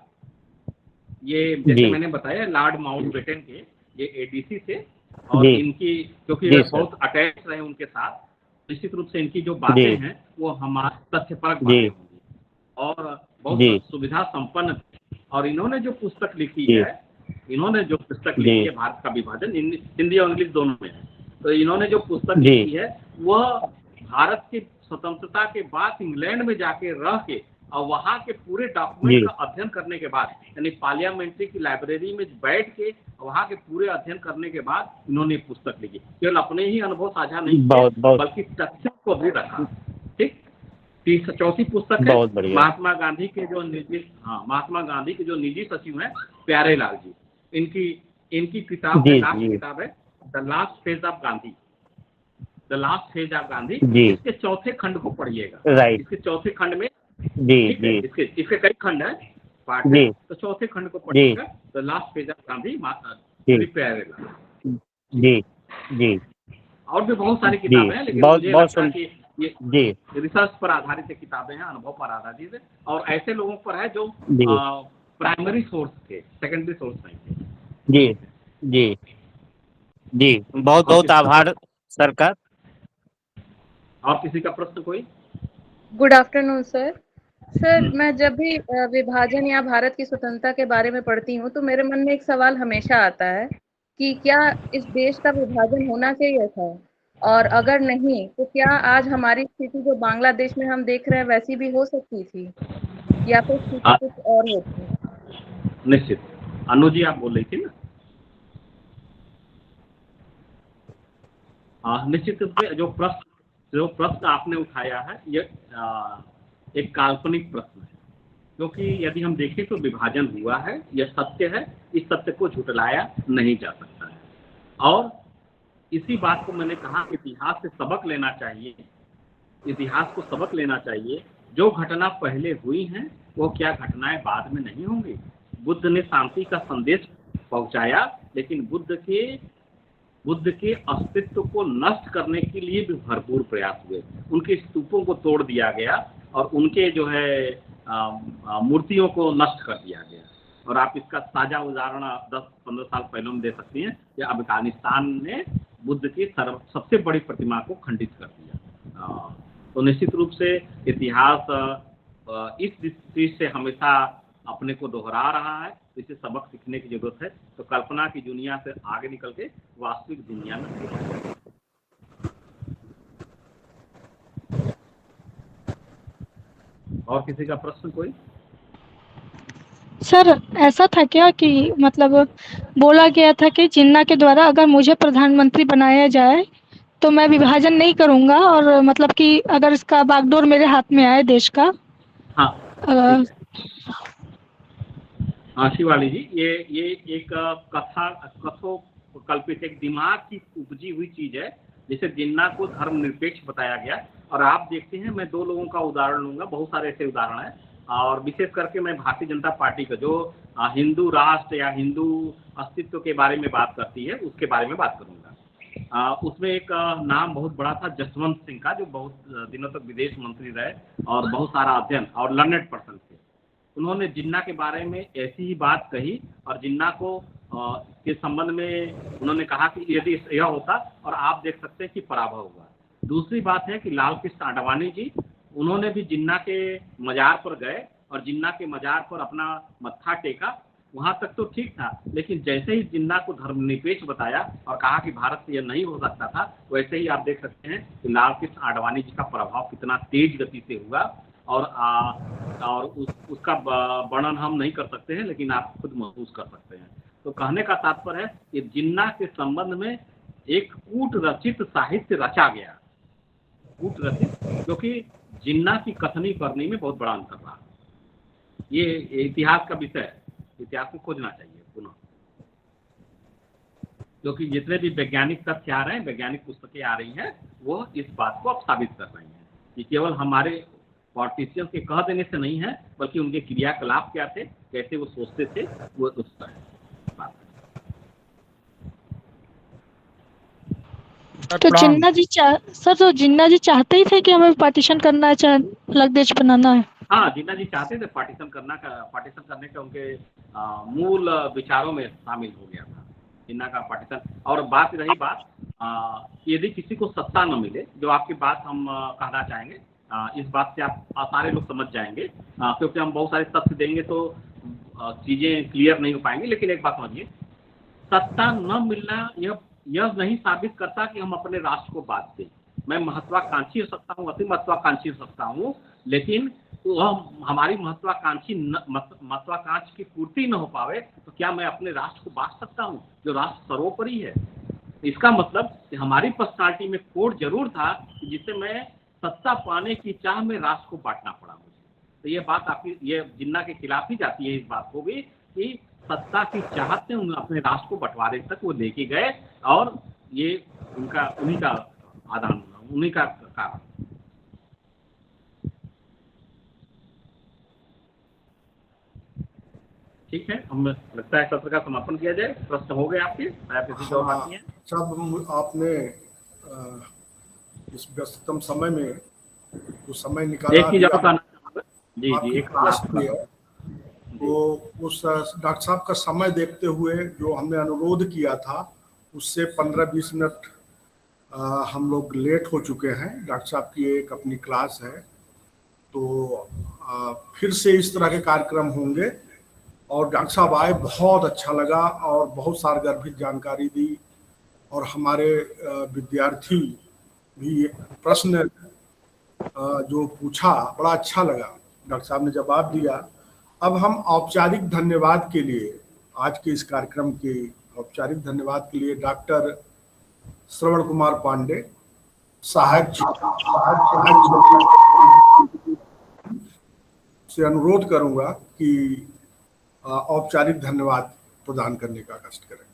ये जैसे मैंने बताया लॉर्ड माउंटबेटन के ये एडीसी थे, और इनकी क्योंकि बहुत अटैच रहे उनके साथ, निश्चित रूप से इनकी जो बातें हैं वो हमारे तथ्यपरक बातें होंगी और बहुत सुविधा संपन्न थी। और इन्होंने जो पुस्तक लिखी है, भारत का विभाजन, हिंदी और इंग्लिश दोनों में है, तो इन्होंने जो पुस्तक लिखी है वह भारत की स्वतंत्रता के बाद इंग्लैंड में जाके रह के और वहाँ के पूरे डॉक्यूमेंट का अध्ययन करने के बाद, यानी पार्लियामेंट्री की लाइब्रेरी में बैठ के वहाँ के पूरे अध्ययन करने के बाद इन्होंने पुस्तक लिखी। केवल अपने ही अनुभव साझा नहीं किए, बल्कि तथ्यों को भी रखा। ठीक। चौथी पुस्तक है महात्मा गांधी के जो निजी सचिव हैं प्यारे लाल जी, इनकी किताब है the last phase of Gandhi, इसके चौथे खंड को पढ़िएगा। इसके चौथे खंड में इसके कई खंड हैं, पार्ट जी है, तो चौथे खंड को पढ़िएगा, the last page of Gandhi ji Pyarelal. जी जी और भी बहुत सारी जी किताबें हैं, लेकिन बहुत मुझे बहुत लगता है सुन कि ये जी रिसर्च पर आधारित किताबें हैं, अनुभव पर आधारित है, और ऐसे लोगों पर है जो जी प्राइमरी सोर्स थे, सेकेंडरी सोर्स नहीं थे। जी जी जी बहुत और बहुत आभार सर का। किसी का प्रश्न कोई? Good afternoon sir. सर, मैं जब भी विभाजन या भारत की स्वतंत्रता के बारे में पढ़ती हूँ तो मेरे मन में एक सवाल हमेशा आता है कि क्या इस देश का विभाजन होना चाहिए था, और अगर नहीं तो क्या आज हमारी स्थिति जो बांग्लादेश में हम देख रहे हैं वैसी भी हो सकती थी, या फिर स्थिति हाँ, कुछ और होती? निश्चित। अनु जी आप बोल रही थी ना? निश्चित रूप से जो प्रश्न आपने उठाया है ये एक काल्पनिक प्रश्न है, क्योंकि यदि हम देखें तो विभाजन हुआ है, यह सत्य है, इस सत्य को झुटलाया नहीं जा सकता है। और इसी बात को मैंने कहा कि इतिहास से सबक लेना चाहिए, इतिहास को सबक लेना चाहिए। जो घटना पहले हुई हैं वो क्या घटनाएं बाद में नहीं होंगी। बुद्ध ने शांति का संदेश पहुंचाया, लेकिन बुद्ध के अस्तित्व को नष्ट करने के लिए भी भरपूर प्रयास हुए। उनके स्तूपों को तोड़ दिया गया और उनके जो है मूर्तियों को नष्ट कर दिया गया। और आप इसका ताज़ा उदाहरण 10-15 साल पहले हम दे सकते हैं कि अफगानिस्तान ने बुद्ध की सबसे बड़ी प्रतिमा को खंडित कर दिया। तो निश्चित रूप से इतिहास इस दृष्टि से हमेशा अपने को दोहरा रहा है, तो इसे सबक सीखने की जरूरत है। तो कल्पना की दुनिया से आगे निकल के वास्तविक दुनिया में और किसी का प्रश्न कोई? सर, ऐसा था क्या कि मतलब बोला गया था कि जिन्ना के द्वारा अगर मुझे प्रधानमंत्री बनाया जाए तो मैं विभाजन नहीं करूंगा, और मतलब कि अगर इसका बागडोर मेरे हाथ में आए देश का। हाँ, अ, ठीक है। हाँ शिवाली जी, ये एक कथो कल्पित एक दिमाग की उपजी हुई चीज है, जिसे जिन्ना को धर्मनिरपेक्ष बताया गया। और आप देखते हैं, मैं 2 लोगों का उदाहरण लूंगा, बहुत सारे ऐसे उदाहरण हैं, और विशेष करके मैं भारतीय जनता पार्टी का जो हिंदू राष्ट्र या हिंदू अस्तित्व के बारे में बात करती है उसके बारे में बात करूंगा। उसमें एक नाम बहुत बड़ा था जसवंत सिंह का, जो बहुत दिनों तक विदेश मंत्री रहे और बहुत सारा अध्ययन और लर्नेड पर्सन थे। उन्होंने जिन्ना के बारे में ऐसी ही बात कही, और जिन्ना को के संबंध में उन्होंने कहा कि यदि यह होता, और आप देख सकते हैं कि पराभव हुआ। दूसरी बात है कि लाल कृष्ण आडवाणी जी, उन्होंने भी जिन्ना के मजार पर गए और जिन्ना के मजार पर अपना मत्था टेका। वहां तक तो ठीक था, लेकिन जैसे ही जिन्ना को धर्मनिरपेक्ष बताया और कहा कि भारत से यह नहीं हो सकता था, वैसे ही आप देख सकते हैं कि लाल कृष्ण आडवाणी जी का प्रभाव कितना तेज गति से हुआ। और उसका वर्णन हम नहीं कर सकते हैं, लेकिन आप खुद महसूस कर सकते हैं। तो कहने का तात्पर्य है कि जिन्ना के संबंध में एक कूट रचित साहित्य रचा गया, कूट रचित, क्योंकि जिन्ना की कथनी करनी में बहुत बड़ा अंतर रहा। ये इतिहास का विषय है, इतिहास को खोजना चाहिए पुनः, क्योंकि जितने भी वैज्ञानिक तथ्य आ रहे हैं, वैज्ञानिक पुस्तकें आ रही हैं, वो इस बात को अब साबित कर रही हैं कि केवल हमारे पॉलिटिशियंस के कह देने से नहीं है, बल्कि उनके क्रियाकलाप क्या थे, कैसे वो सोचते थे, वो उसका है बात। तो जिन्ना जी चाहते ही थे कि हमें पार्टीशन करना है, अलग देश बनाना है। हाँ, जिन्ना जी चाहते थे पार्टीशन करने का उनके मूल विचारों में शामिल हो गया था जिन्ना का पार्टीशन। और बात रही यदि किसी को सत्ता न मिले, जो आपकी बात हम कहना चाहेंगे, इस बात से आप सारे लोग समझ जाएंगे, क्योंकि हम बहुत सारे तथ्य देंगे तो चीज़ें क्लियर नहीं हो पाएंगी। लेकिन एक बात समझिए, सत्ता न मिलना यह नहीं साबित करता कि हम अपने राष्ट्र को बांट दें। मैं महत्वाकांक्षी हो सकता हूँ, अति महत्वाकांक्षी हो सकता हूँ, लेकिन वह हमारी महत्वाकांक्षा की पूर्ति न हो पावे तो क्या मैं अपने राष्ट्र को बांट सकता हूँ, जो राष्ट्र सर्वोपरि है। इसका मतलब कि हमारी पर्सनालिटी में कोड जरूर था जिससे मैं सत्ता पाने की चाह में राष्ट्र को बांटना पड़ा मुझे। तो ये बात आपकी ये जिन्ना के खिलाफ ही जाती है इस बात को भी, कि सत्ता की चाहत से उन्हें अपने राष्ट्र को बंटवारे तक वो लेके गए, और ये उन्हीं का आदान, उन्हीं का कारण। ठीक है, हम लगता है सत्र का समापन किया जाए। प्रश्न हो गए आपके? आप किसी और बात नहीं है? सब आपने इस व्यस्ततम समय में जो समय निकाला एक चीज और बताना चाहूंगा। जी आपकी एक क्लास के लिए, वो उस डॉक्टर साहब का समय देखते हुए जो हमने अनुरोध किया था उससे 15-20 मिनट हम लोग लेट हो चुके हैं। डॉक्टर साहब की एक अपनी क्लास है, तो फिर से इस तरह के कार्यक्रम होंगे। और डॉक्टर साहब आए, बहुत अच्छा लगा और बहुत सारगर्भित जानकारी दी, और हमारे विद्यार्थी भी प्रश्न जो पूछा बड़ा अच्छा लगा, डॉक्टर साहब ने जवाब दिया। अब हम औपचारिक धन्यवाद के लिए, आज के इस कार्यक्रम के औपचारिक धन्यवाद के लिए डॉक्टर श्रवण कुमार पांडे, सहायक से अनुरोध करूंगा कि औपचारिक धन्यवाद प्रदान करने का कष्ट करें।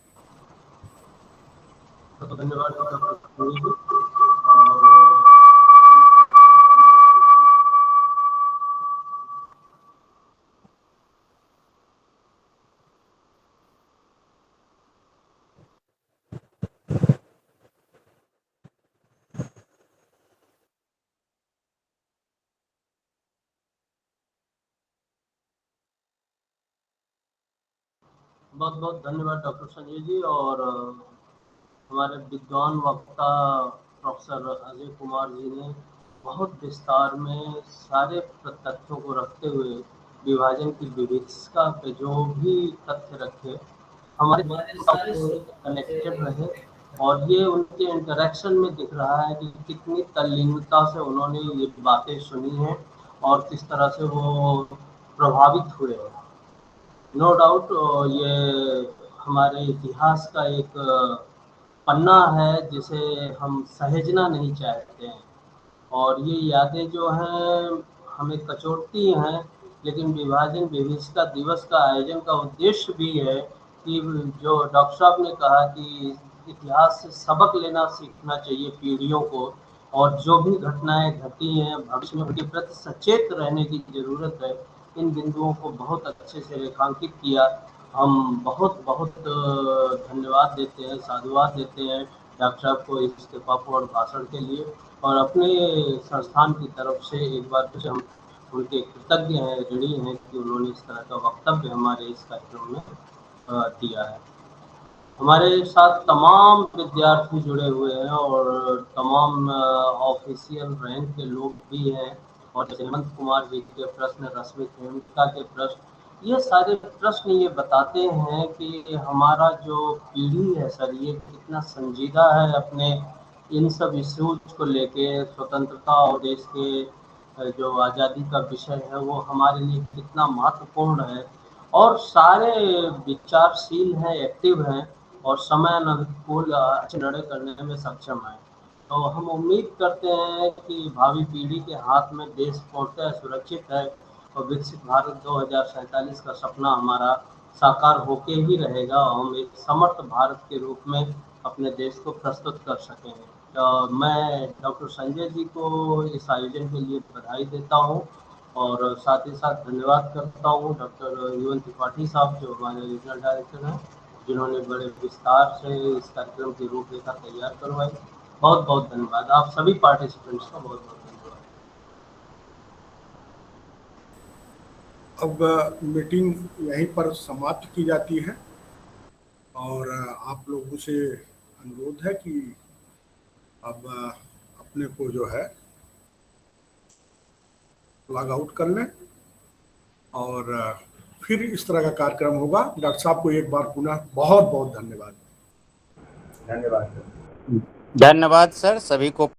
बहुत बहुत धन्यवाद डॉक्टर संजय जी। और हमारे विद्वान वक्ता प्रोफेसर अजय कुमार जी ने बहुत विस्तार में सारे तथ्यों को रखते हुए विभाजन की विविधता पे जो भी तथ्य रखे, हमारे कनेक्टेड रहे। और ये उनके इंटरेक्शन में दिख रहा है कि कितनी तल्लीनता से उन्होंने ये बातें सुनी हैं और किस तरह से वो प्रभावित हुए हैं। नो डाउट ये हमारे इतिहास का एक पन्ना है जिसे हम सहेजना नहीं चाहते हैं। और ये यादें जो हैं हमें कचोटती हैं, लेकिन विभाजन विविधता दिवस का आयोजन का उद्देश्य भी है कि जो डॉक्टर साहब ने कहा कि इतिहास से सबक लेना सीखना चाहिए पीढ़ियों को, और जो भी घटनाएं घटी हैं भविष्य में उनके प्रति सचेत रहने की ज़रूरत है। इन बिंदुओं को बहुत अच्छे से रेखांकित किया। हम बहुत बहुत धन्यवाद देते हैं, साधुवाद देते हैं डॉक्टर साहब को इस्तीफापूर्ण भाषण के लिए। और अपने संस्थान की तरफ से एक बार फिर हम उनके कृतज्ञ हैं, ऋणी हैं कि उन्होंने इस तरह का वक्तव्य हमारे इस कार्यक्रम में दिया है। हमारे साथ तमाम विद्यार्थी जुड़े हुए हैं और तमाम ऑफिशियल रैंक के लोग भी हैं। और हेमंत कुमार जी के प्रश्न, रश्मि खेमका के प्रश्न, ये सारे प्रश्न ये बताते हैं कि हमारा जो पीढ़ी है सर, ये कितना संजीदा है अपने इन सब इश्यूज को लेके। स्वतंत्रता और देश के जो आज़ादी का विषय है वो हमारे लिए कितना महत्वपूर्ण है। और सारे विचारशील हैं, एक्टिव हैं और समय अनुकूल अच्छे निर्णय करने में सक्षम है। तो हम उम्मीद करते हैं कि भावी पीढ़ी के हाथ में देश पूर्णतः सुरक्षित है और विकसित भारत 2047 का सपना हमारा साकार होके ही रहेगा और हम एक समर्थ भारत के रूप में अपने देश को प्रस्तुत कर सकेंगे। तो मैं डॉक्टर संजय जी को इस आयोजन के लिए बधाई देता हूँ और साथ ही साथ धन्यवाद करता हूँ डॉक्टर युवन त्रिपाठी साहब जो हमारे रीजनल डायरेक्टर हैं, जिन्होंने बड़े विस्तार से इस कार्यक्रम की रूपरेखा तैयार करवाई। बहुत बहुत धन्यवाद आप सभी पार्टिसिपेंट्स का, बहुत बहुत धन्यवाद। अब मीटिंग यहीं पर समाप्त की जाती है और आप लोगों से अनुरोध है कि अब अपने को जो है लॉग आउट कर लें और फिर इस तरह का कार्यक्रम होगा। डॉक्टर साहब को एक बार पुनः बहुत बहुत धन्यवाद। धन्यवाद सर, सभी को